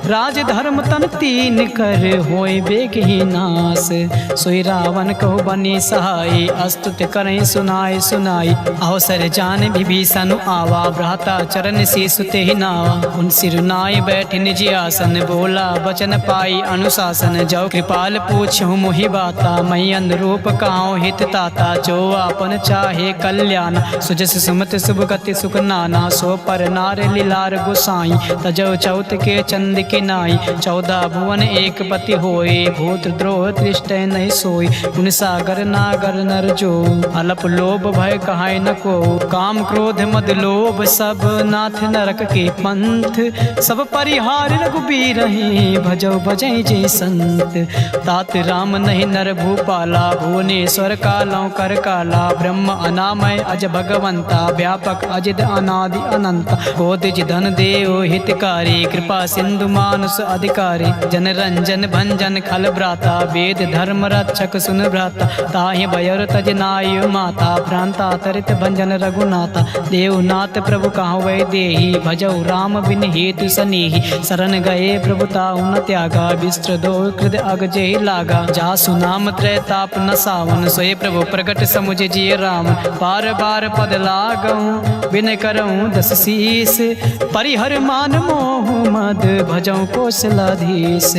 Speaker 1: राज धर्म तन तीन कर, होय बेग ही नास। सोई रावण कहो बनी सहाय, अस्तुत करें सुनाय सुनाई। अवसर जान विभीषण आवा, भ्राता चरण से सुते ही नावा। उन सिरुनाय बैठ निज आसन, बोला बचन पाई अनुशासन। जो कृपाल पूछूं मोहि बाता, मई अनुरूप कहाऊं हित ताता। जो आपन चाहे कल्याण, सुजस सुमत शुभ गति सुख नाना। सो पर नार लीलार गोसाई, तजो चौथ के चंद के नाई। 14 भुवन एक पति होए, भूत द्रोह दृष्ट नहीं सोई। गुण सागर नागर नर जो, अलप लोभ भय कहाय न को। काम क्रोध मद लोभ सब, नाथ नरक के पंथ। सब परिहार रघुबीर रहे, भजो भजै जय संत। तात राम नहीं नर भूपाला, भुवनेश्वर कालों कर काला। ब्रह्म अनामय अज भगवंता, व्यापक अजिद अनादि अनंता। कोदिज धन देव हितकारी, कृपा सिंधु मानुष अधिकारी। जन रंजन भंजन खल भ्राता, वेद धर्म रक्षक सुन भ्राता। ताहि बयर तज नाय माता, प्रांता तरित भंजन रघुनाथा। देवनाथ प्रभु कहाँ वै देही, भजौ राम बिन हेतु सनेही। शरण गए प्रभु ताहु न त्यागा, विस्त्र दो कृद अग जेहि लागा। जासु नाम त्रय ताप न सावन, सोए प्रभु प्रगट समुझ जिय राम। बार बार पद लागऊं, बिन करऊं दस शीस। परिहर मान मोह मद, भजऊं कौशलाधीश।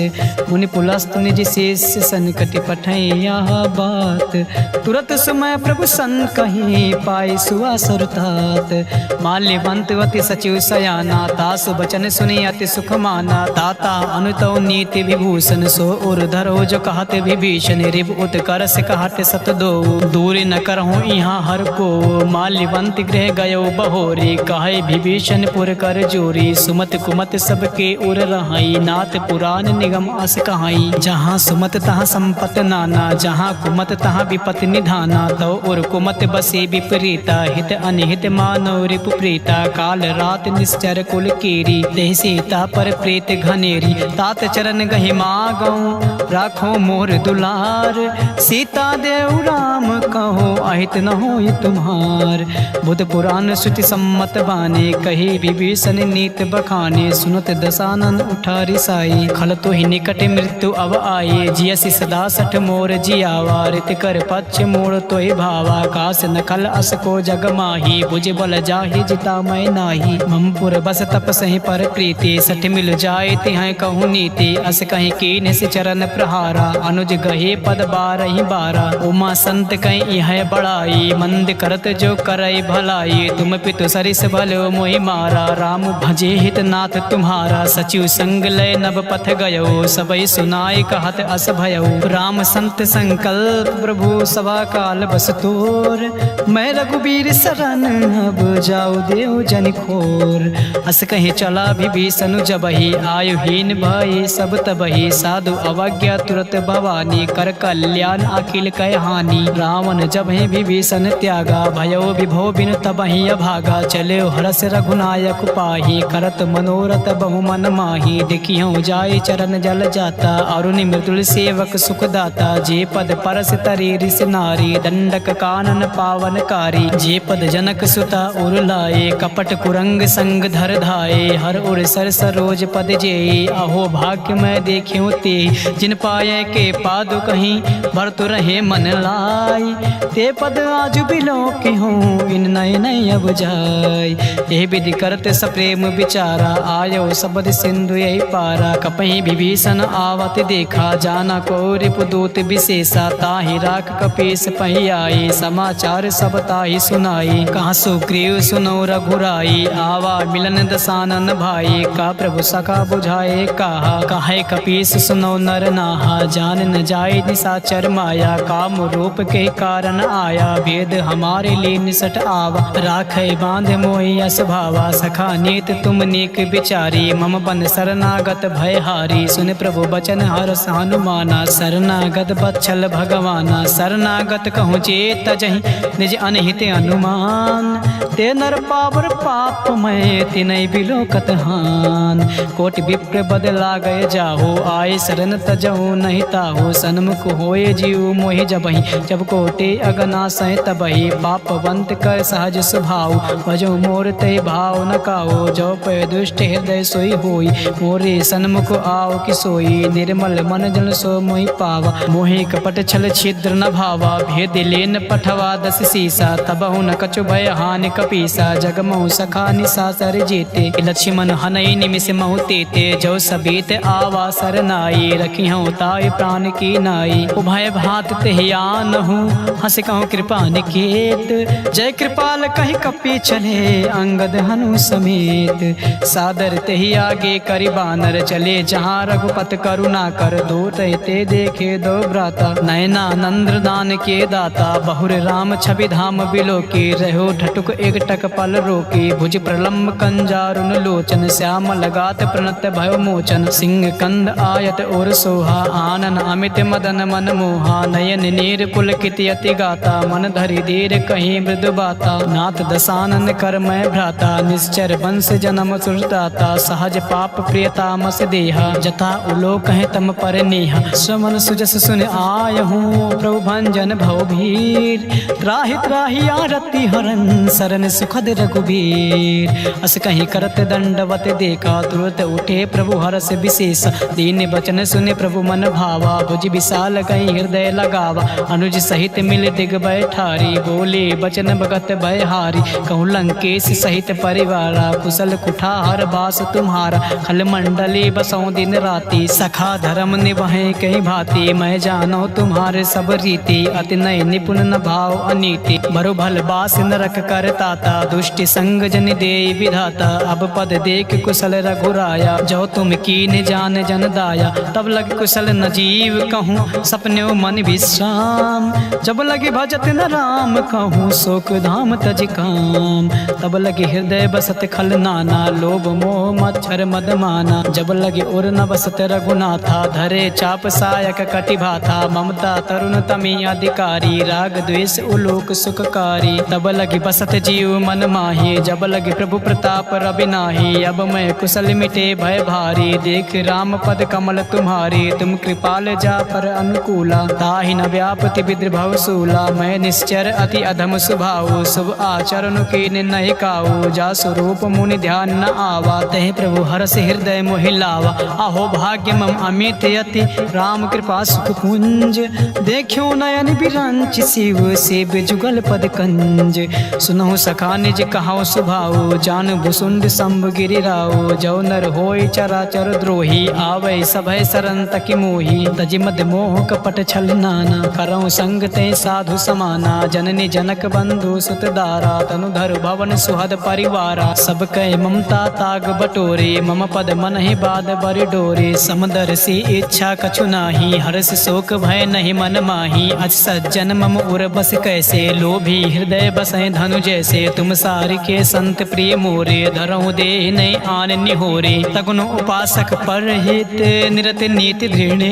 Speaker 1: मुनि पुलस्त निज शेष, संकट पठै यह बात। तुरत समय प्रभु सन कहीं, पाई सुआ सुरतात। माल्यवंत अति सचिव सयाना, तासु बचन सुनी अति सुख माना। ताता अनुतौ नीति विभूषण, सो उर धरो जो कहते विभीषण। रिव उत्कर से कहते सत दो, दूर न करहूँ यहाँ हर को। माल्यवंत गृह गयो बहोरी, कहे विभीषण पुर कर जोरी। सुमत कुमत सबके उर रहाई, नाथ पुराण निगम अस कहाई। जहाँ सुमत तहाँ संपत नाना, जहाँ कुमत तहाँ विपत निधाना। तो उर कुमत बस बसे विपरीता हित अनिहित मानव रिपु प्रीता काल रात निश्चर कुल कीरी देह सीता पर प्रीत घनेरी तात चरण गहि मागऊं राखो मोर दुलार सीता देव राम कहो अहित न होय तुम्हार बुध पुराण श्रुति सम्मत बाने कही विभीषण नीत बखाने सुनत दसानन उठा रिसाई खल तो ही निकट मृत्यु अब आए जियसि सदा सठ मोर जियावा रित कर पक्ष मोड़ तो ही भावा कास नखल अस को जग माही बुझ बल जाहि जिता मैं नाही ममपुर बस तप सही पर प्रीति सठ मिल जाए तिहाय कहूँ नीति अस कहीं कीन से चरण प्रहारा अनुज गहे पद बारहि बारा उमा संत कहीं यह बड़ाई मंद करत जो करई भलाई तुम पितु सरिस भलो मोहि मारा राम भजे हित नाथ तुम्हारा सचिव संग लय नभ पथ गयो सबई सुनाई कहत अस भयो राम संत संकल्प प्रभु सभा काल बस तोर मैं रघुबीर शरण अब जाऊ देव जन खोर अस कहीं चला विभीषण जबहि आयुहीन भई सब तबहि साधु अवज्ञा तुरत भवानी कर कल्याण अखिल कह हानि रावण जबहि विभीषण त्यागा भयो विभो बिन तबहि अभागा चले हरस रघुनायक पाही करत मनोरथ बहु मन माही देखियो जाय चरण जल जाता अरुण मृदुल सेवक सुखदाता जे पद परस तरी रिस नारी दंडक कानन पावन कारी जे पद जनक सुता उर लाए कपट कुरंग संग धर धाये हर उर सर सरोज पद जे अहो भाग्य मैं देखियो ते जिन पाए के पादु कहीं भरत रहे मन लाई ते पद आज बिलो के हूँ इन नय नय अब जाय ये विधि करत सप्रेम विचारा आयो सबद सिंधु यही पारा कपहि विभीषण आवत देखा जाना को रिपुदूत विशेषा ताहि राख कपीस पही आई समाचार सब ताहि सुनाई कहाँ सुग्रीव सुनो रघुराई आवा मिलन दसानन भाई का प्रभु सखा बुझाए कहा काहे कपीस सुनो नर नाहा जान न जाए निशाचर माया काम रूप के कारण आया भेद हमारे लिए निसट आवा राखे बांध मोहि यस भावा सखा नीत तुम नीक विचारी मम बन शरणागत भय हारी सुन प्रभु बचन हरस हनुमाना शरणागत बच्छल भगवाना शरणागत कहूँ चेत जहि निज अनहित अनुमान ते नर पावर पाप मैं तिनय बिलोकत हान कोट विप्र बदला गए जाहो आए शरण तजहु नहीं ताहो सन्मुख होए जीव मोहि जबहि जब कोटे अगना सह तबहि पापवंत कर सहज स्वभाव भजो मोर ते भाव न काओ जो पे दुष्ट हृदय सोई होई मोरे सन्मुख आओ कि सोई निर्मल मन जन सो मोहि पावा मोहि कपट छल छिद्र न भावा भेद लेन पठवा दस सीसा तबहु न कछु भय हानि कपीसा जगमहु सखा निशाचर जेते लक्ष्मण हनई निमिष महु तेते जो सबीत आवा सरनाई रखिहु ताय प्राण की नाई उभय भात तेहियान हूँ हंस कहूँ कृपा निकेत जय कृपाल कहीं कपी चले अंगद हनु समेत सादर तेहि आगे करि बानर चले जहाँ रघुपत करुणा कर दो ते देखे दो भ्राता नयना नंद्र दान के दाता बहुर राम छवि धाम बिलो के रहो ठटुक एक टक पल रोके भुज प्रलम्ब कंजारुन लोचन श्याम लगात प्रणत भयो मोचन सिंह कंद आयत और सोहा आनन अमित मदन मन मोहा नयन नीर पुलकित यति गाता मन धरि धीर कहीं मृदु बाता नाथ दसानन कर मैं भ्राता निश्चर वंश जन्म सुरदाता सहज पाप प्रियता मस देहा जथा उलोक है तम पर नेहा स्वमन सुजस सुन आय हूँ प्रभु भंजन भव भीर त्राहि त्राहि आरती हरन सरन सुखद रघुबीर अस कहीं करत दंडवत देखा तुरत उठे प्रभु हरस विशेष दीन बचन सुने प्रभु मन भावा भुज विशाल कहीं हृदय लगावा अनुज सहित मिल दिग बैठारी बोले बचन भगत भयहारी कहूँ लंकेश सहित परिवारा कुशल कुठार बास तुम्हारा खल मंडली बसों दिन राति सखा धर्म निभाए कहीं भांति मैं जानो तुम्हारे सब रीति अति नय निपुण न भाव अनीति बरु भल बास नरक कर ताता दुष्टि संग जन दे विधाता अब पद देख कुशल रघुराया जो तुम कीन जान जन दाया तब लग कुशल न जीव कहूँ सपने मन विश्राम जब लगे भजत न राम कहूँ शोक धाम तज काम तब लगे हृदय बसत खल नाना लोभ मोह मच्छर मद माना जब लगे उर न बसत रघुनाथा धरे चाप सायक कटि भाथा ममता तरुण तमी अधिकारी राग द्वेष उलो लोक सुखकारी। तब लगी बसत जीव मन माही, जब लगी प्रभु प्रताप रवि नाही। अब मैं कुशल मिटे भय भारी, देख राम पद कमल तुम्हारी। तुम कृपाल जा पर अनुकूला, ताहि न व्यापति विद्रभव सूला। मैं निश्चर अति अधम स्वभाव, शुभ आचरण के नहीं काऊ। जा स्वरूप मुनि ध्यान न आवा, तहि प्रभु हरष हृदय मोहि लावा। आहो भाग्य मम अमित यति, राम कृपा सुख कुंज। देखियो नयन बिरंच, शिव सेव जुगल पद कंज। सुनहु सखा निज कहाओ सुभाऊ, जान भुसुंड शंभ गिरिराऊ। जो नर होय चराचर द्रोही, आवै सभय सरन तकि मोही। तजि मद मोह कपट छल नाना, करऊँ संग ते साधु समाना। जननी जनक बंधु सुत दारा, तनुधर भवन सुहद परिवारा। सब कह ममता ताग बटोरे, मम पद मन ही बाद बरि डोरे। समदर सी इच्छा कछु नाही, हर्ष शोक भय नहीं मन माही। अज सज्जन मम उर बस कैसे, लोभी हृदय बसै धनु जैसे। तुम सारि के संत प्रिय मोरे, धरऊँ देह नहीं आन निहोरे। तगुनु उपासक पर हित, निरत नीति दृढ़।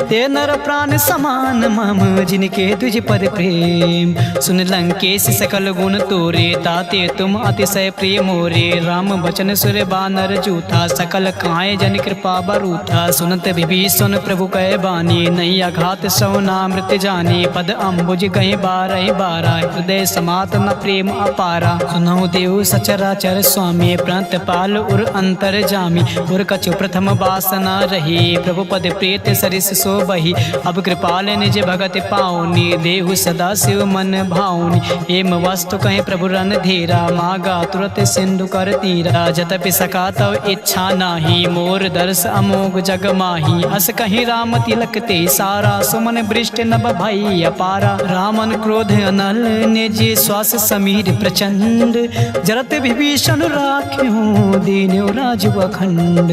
Speaker 1: ते नर प्राण समान मम, जिनके तुझ पद प्रेम। सुन लंकेश सकल गुण तोरे, ताते तुम अतिशय प्रिय मोरे। राम बचन सुर बानर जूथा, सकल काए जन कृपा बरूथा। सुनत विभीषण प्रभु कह बानी, नहीं आघात सौ नामृत जानी। पद अम्बुज कहीं बारह बारा, हृदय समात न प्रेम अपारा। सुनहु देव सचराचर स्वामी, प्रांत पाल उर अंतर जामी। उर कछु प्रथम वासना रही, प्रभु पद प्रेत सरिस सो बही। अब कृपाल निज भगत पाऊनी, देहु सदा शिव मन भाऊनी। एम वस्तु कहीं प्रभु रन धीरा, मागा तुरत सिंधु कर तीरा। जतपि सका तव इच्छा नाही, मोर दर्श अमोघ जग माही। अस कहीं राम तिलक ते सारा, सुमन बृष्ट नभ भई अपारा। रामन क्रोध अनल, निज श्वास समीर प्रचंड। जरत विभीषण राख्यो, दीन्यो राजु अखंड।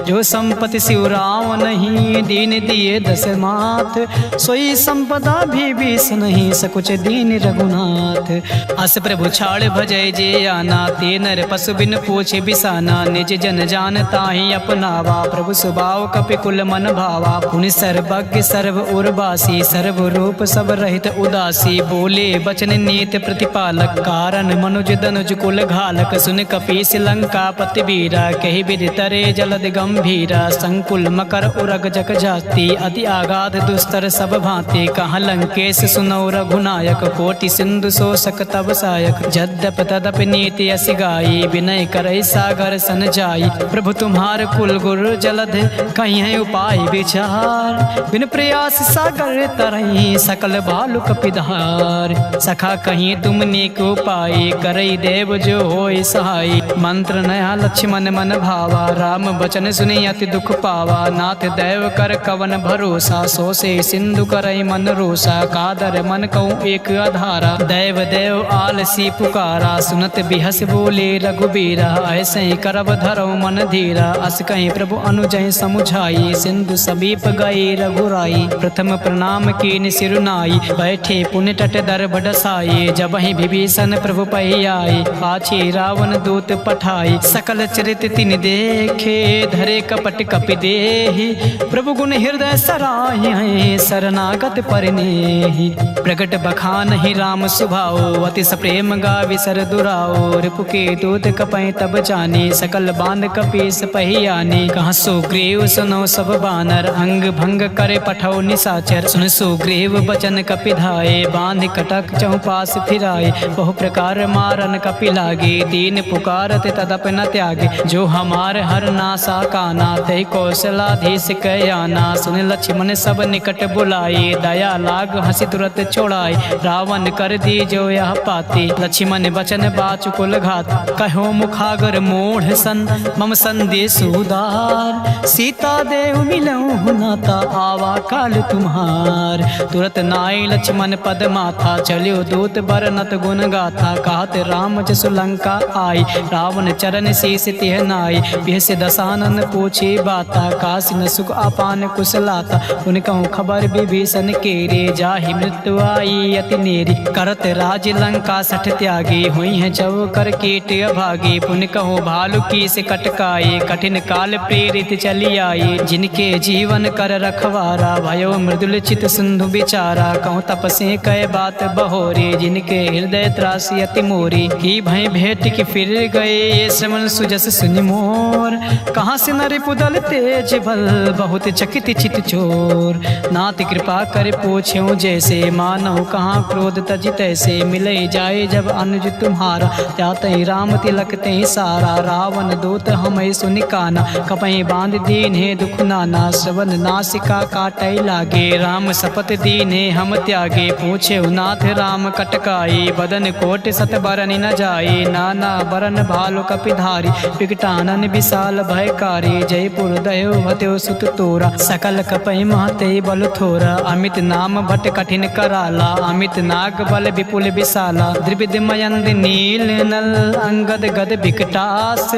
Speaker 1: जो संपत्ति शिव राम नहीं, दीन दिए दस मात। सोई संपदा विभीषण नहीं, सकुच दीन रघुनाथ। अस प्रभु छाड़ भजय जे आना, ते नर पशु बिन पूछे बिसाना। निज जन जान ताहि अपनावा, प्रभु स्वभाव कपिकुल मन भावा। पुनि सर्वज्ञ सर्व उर्वासी, सर्व रूप सब रहित उदासी। बोले बचन नीत प्रतिपालक, कारण मनुज दनुज कुल घालक। सुन कपीस लंका पति बीरा, कही विधि तरे जलद गंभीरा। संकुल मकर उरग जग जाति, अति आगाध दुस्तर सब भांति। कहाँ लंकेश सुनौ रघुनायक, कोटि सिंधु शोषक तब सायक। जद्यप तदपि नीति अस गाई, विनय करई सागर सन जाई। प्रभु तुम्हार कुल गुरु जलध, कहीं है उपाय विचार। बिन प्रयास सागर तरई, सकल बालु कपिधार। सखा कहीं तुम नेक उपाय, करई देव जो होय सहाय। मंत्र नया लक्ष्मण मन भावा, राम बचन सुनि अति दुख पावा। नाथ दैव कर कवन भरोसा, सो से सिंधु करई मन रोसा। कादर मन कहूँ एक आधारा, दैव देव आलसी पुकारा। सुनत बिहस बोले रघुबीरा, ऐसे करब धरो मन धीरा। अस कहीं प्रभु अनुजय समुझाई, सिंधु समीप गए रघुराई। प्रथम प्रणाम कीन सिरुनाई, बैठे पुण्य तट दर बडसाई। जब ही विभीषण प्रभु पही आए, पाछे रावण दूत पठाई। सकल चरित तिन देखे, धरे कपट कपि देहि। प्रभु गुण हृदय सराहि, शरणागत परिनेहि। प्रगट बखान ही राम सुभाओ, अति प्रेम गावि सर दुराओ। रिपु के दूत कपै तब जाने, सकल बांध कपीस पही आने। कहाँ सुग्रीव सुनो सब बानर, अंग भंग करे पठौ निशाचर। सुन सुग्रीव बचन कपि धाये, बांध कटक चौपास फिराए। बहु प्रकार मारन कपि लागे, दीन पुकारत तदप न त्यागे। जो हमार हर नासा काना, तै कौशलाधीश कयाना। सुन लक्ष्मण सब निकट बुलाए, दया लाग हंसी तुरत छोड़ाए। रावण कर दी जो यह पाते, लक्ष्मण बचन बाचु कुल घात। कहो मुखागर मोढ़ सन, मम संदेश उदार। सीता देव मिलऊँ नाता, आवा काल तुम्हार। तुरत नाई लक्ष्मण पद माथा, चलियो दूत बरनत गुण गाथा। कहत राम जसु लंका आई, रावण चरण शीस तिह नाई। बिहस दसानन पूछे बाता, काशी न सुख अपान कुशलाता। उन कहूँ खबर विभीषण केरे, जाहि मृत्यु आई अति नेरी। करत राज लंका सठ त्यागी, हुई है जव कर कीट अभागी। पुन कहो भालू की से कटकाए, कठिन काल प्रेरित चली आई। जिनके जीवन कर रखवारा, भयो मृदुल चित सिंधु बिचारा। कहूँ तपसे कह कहे बात बहोरी, जिनके हृदय त्रासी अति मोरी, की भय भेंट की फिर गए ये श्रवण सुजस सुनि मोर। कहाँ से नर पुदल तेज बल, बहुत चकित चित चोर, नाथ कृपा कर पूछ्यो जैसे, मानव कहाँ क्रोध तज तैसे, मिले जाए जब अनुज तुम्हारा, जाते राम तिलक ते सारा, रावण दूत हमें सुनि काना, कपहि बांध दीन है दुख नाना, श्रवण नासिका काटै लागे, राम शपथ दीने हम त्यागे, पूछे नाथ राम कटकाई, बदन कोट सत बरन न जाए, नाना बरन भालु कपिधारी, विकटानन विशाल भयकारी, जयपुर दयो भत्यो सुत तोरा, सकल कपहि महते बल थोरा, अमित नाम भट कठिन कराला, अमित नाग बल विपुल विशाला, द्रिविद मयंद नील नल, अंगद गद विकटास,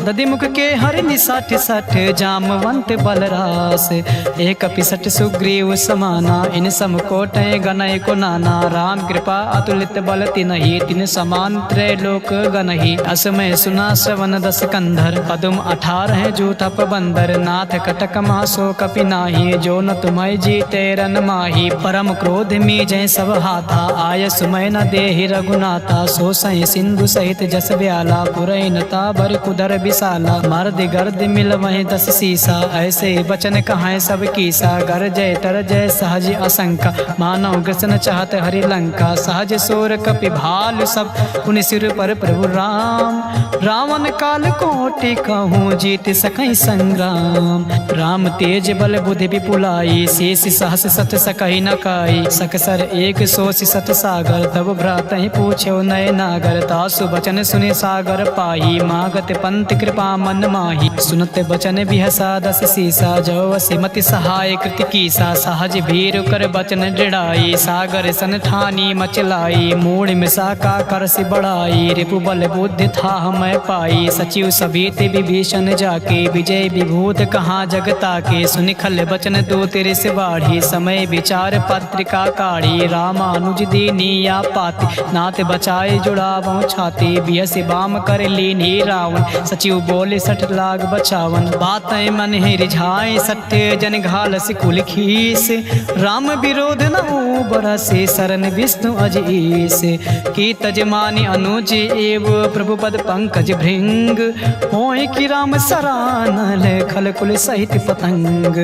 Speaker 1: दधि मुख के हरि निसठ सठ, जामवंत बलरास, एक पिसठ सुग्रीव समाना, इन सम कोटय गनय को नाना, राम कृपा अतुलित बल तिनहि, तिन समान त्रैलोक गनहि, असमय सुना श्रवण दस कंधर, पदुम 18 जो तप बंदर, नाथ कटक मासो कपि नाही, जो न तुम्हें जीते रन माही, परम क्रोध मी जय सब हाथा, आय सुमय न देहि रघुनाथा, सो सहि सिंधु सहित जस ब्याला, पुरैनता भर कुदर विशाला, मर्द गर्द मिल वहीं 10 सीसा, ऐसे बचन कहाँ सब कीसा, गर जय तर जय सहज असंका, मानव ग्रसन चाहत हरि लंका, सहज सोर कपि भालु सब, पुनि सिर पर प्रभु राम, रावण काल कोटि कहूँ जीत सकहि संग्राम, राम तेज बल बुद्धि विपुलाई, शेष सहस सत सकहि न काई, सकसर एक सोष सत सागर, तब भ्रातहि पूछ्यो नय नागर, तासु बचन सुनि सागर पाही, मागत पंत कृपा मन माही, सुनत बचन बिहसा 10 सीसा, जो वसिमति सहाय कृत कीसा, सहज भीर कर बचन दृढ़ाई, सागर सन ठानी मचलाई, मूढ़ मिसा का करसि बढ़ाई, रिपु बल बुद्धि था मैं पाई, सचिव सभीत विभीषण जाके, विजय विभूत कहाँ जगता के, सुनिखल बचन दो तेरे से बाढ़ी, समय विचार पत्रिका काढ़ी, रामानुज दीनिया पाति, नाथ बचाए जुड़ावो छाती, बियसि बाम कर लीनी रावण, सचिव बोले 60 लाख बचावन, बातें मन है रिझाए सत्य, जन घालस कुल खीस, राम विरोध न बरसे, शरण विष्णु अजीस, की तजमानी अनुज एव प्रभु पद पंकज भृंग, होय कि राम सरानल खल कुल सहित पतंग,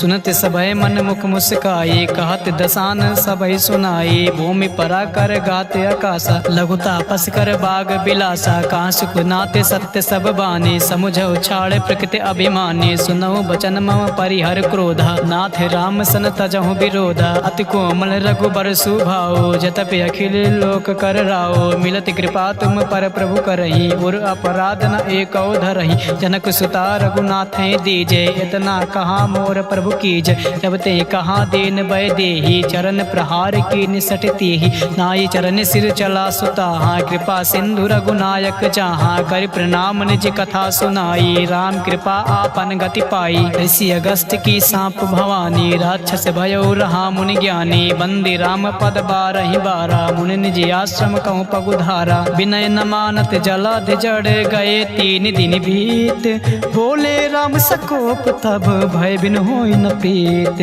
Speaker 1: सुनत सभय मन मुख मुस्काए, कहत दसान सभय सुनाए, भूमि परा कर गाते आकाशा, लघु तापस कर बाग बिलासा, कांसुक नाते सत्य सब बाने, समुझ उछाड़ प्रकृति अभिमानी, सुनहु बचन मम परिहर क्रोधा, नाथ राम सन तजहु विरोधा, अति कोमल रघुबर सुभाओ, जतपि अखिल लोक कर राओ, मिलत कृपा तुम पर प्रभु करही, उर अपराध न एको धरही, जनक सुता रघुनाथ दीजे, इतना कहा मोर प्रभु कीज, जब ते कहा दीन भय देही, चरण प्रहार की निसटती ही, नाई चरण सिर चला सुता, कृपा सिंधु रघुनायक जहाँ, कर प्रणाम निज कथा सुनाई, राम कृपा आपन गति पाई, ऋषि अगस्त की सांप भवानी, राक्षस भयो रहा मुनि ज्ञानी, बंदी राम पद 12 मुनि निज आश्रम कहूँ पगुधारा, विनय न मानत जलध जड़ गए 3 दिन बीत, बोले राम सकोप तब भय बिन होई न प्रीत,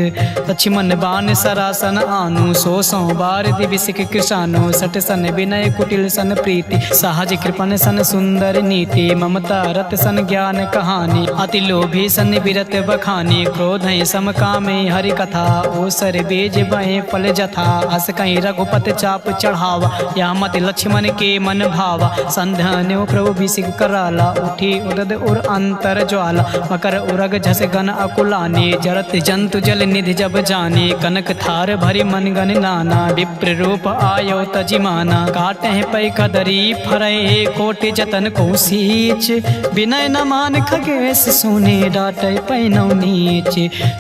Speaker 1: लक्ष्मण बाण सरासन आनु, 100 बार दिविसिक कृषानु, 60 सन विनय कुटिल सन प्रीति, सहज कृपन सन सुंदर नीति, ममता रत सन ज्ञान कहानी, अति लोभी सन विरत बखानी, क्रोध सम कामे हरि कथा, ओसर बीज बहे फल जथा, अस कहीं रघुपत चाप चढ़ावा, या मत लक्ष्मण के मन भावा, संध्यान्यो प्रभु बिसिक कराला, उठी उदद उर अंतर ज्वाला, मकर उरग झस गन अकुलाने, जरत जंतु जल निधि जब जाने, कनक थार भरी मन गन नाना, विप्र रूप आयो तजिमाना, काटे पै कदरी फरय कोटि जतन को सींच, विनय न मान खगेश सुने डाटे पैनौ नीच,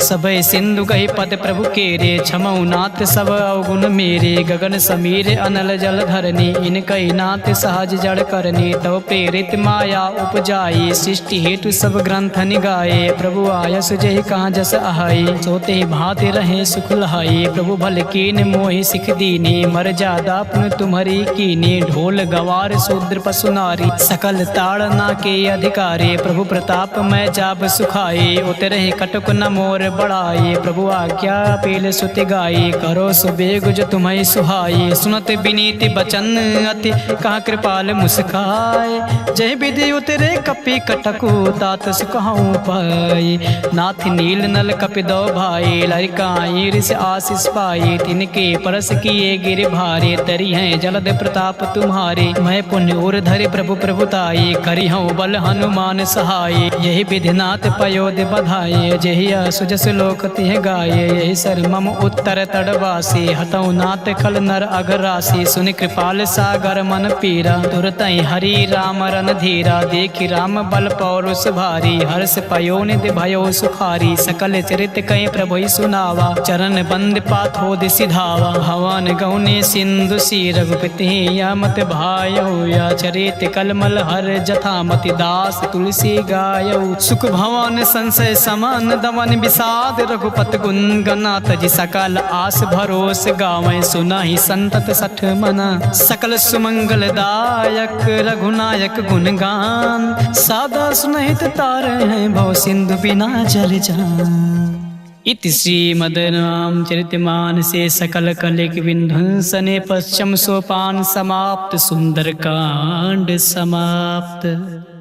Speaker 1: सबय सिंधु गहि पद प्रभु केरे, क्षमौ नाथ सब अवगुण मेरे, गगन समीर अनल जल धरनी, इनकई नाथ सहज जड़ करनी, तव प्रेरित माया उपजाई, सृष्टि हेतु सब ग्रंथ निगाए, प्रभु आयस जहि कहाँ जस आहाई, सोते भाते रहे सुख लहाई, प्रभु भल कीन मोहि सिख दीनी, मर जादा पुन तुम्हारी कीनी, ढोल गवार शूद्र पशु नारी, सकल ताड़ना के अधिकारी, प्रभु प्रताप मैं जाब सुखाए, उतरे कटुक न मोर बढ़ाए, प्रभु आज्ञा पील सुति गाई, करो सुबेग जो तुम्हें सुहाए। सुनत विनीत बचन अति कहा कृपाल मुस्काए। जय विधि उतरे कपि कटकु तात सुकहु पाए। नाथ नील नल कपि दो भाई लरिकाई ऋष आशीष पाए। तिनके परस किए गिर भारे तरी हैं जलद प्रताप तुम्हारे। मैं पुण्य और धरे प्रभु प्रभुताई करी हूँ बल हनुमान सहाय। यही विधिनाथ पयोध बधाये जही सुजस लोक तिह गाये। यही सर मम उत्तर तड़वासी हतौ नाथ खल नर अघरासी। सुन कृपाल सागर मन पीरा तुरतई हरि राम रन धीरा। देखी राम बल पौरुष भारी हर्ष पयो निधि भयो सुखारी। सकल चरित कई प्रभु सुनावा चरण बंद पाथोद सिधावा। हवन गौने सिंधु सी रघुपति या मत भायो। या चरित कलमल हर जथामति दास तुलसी गायो। सुख भवन संशय समान दमन विषाद रघुपत गुण गनाथ जी। सकल आस भरोस गावें सुनाहि संतत सठ मना। सकल सुमंगल दायक रघुनायक गुणगान। सादा सुनहित तार हैं भव सिंधु बिना जल जान। इति श्रीमद्रामचरितमानसे सकल कलिक विध्वंसने पश्चिम सोपान समाप्त। सुंदरकांड समाप्त।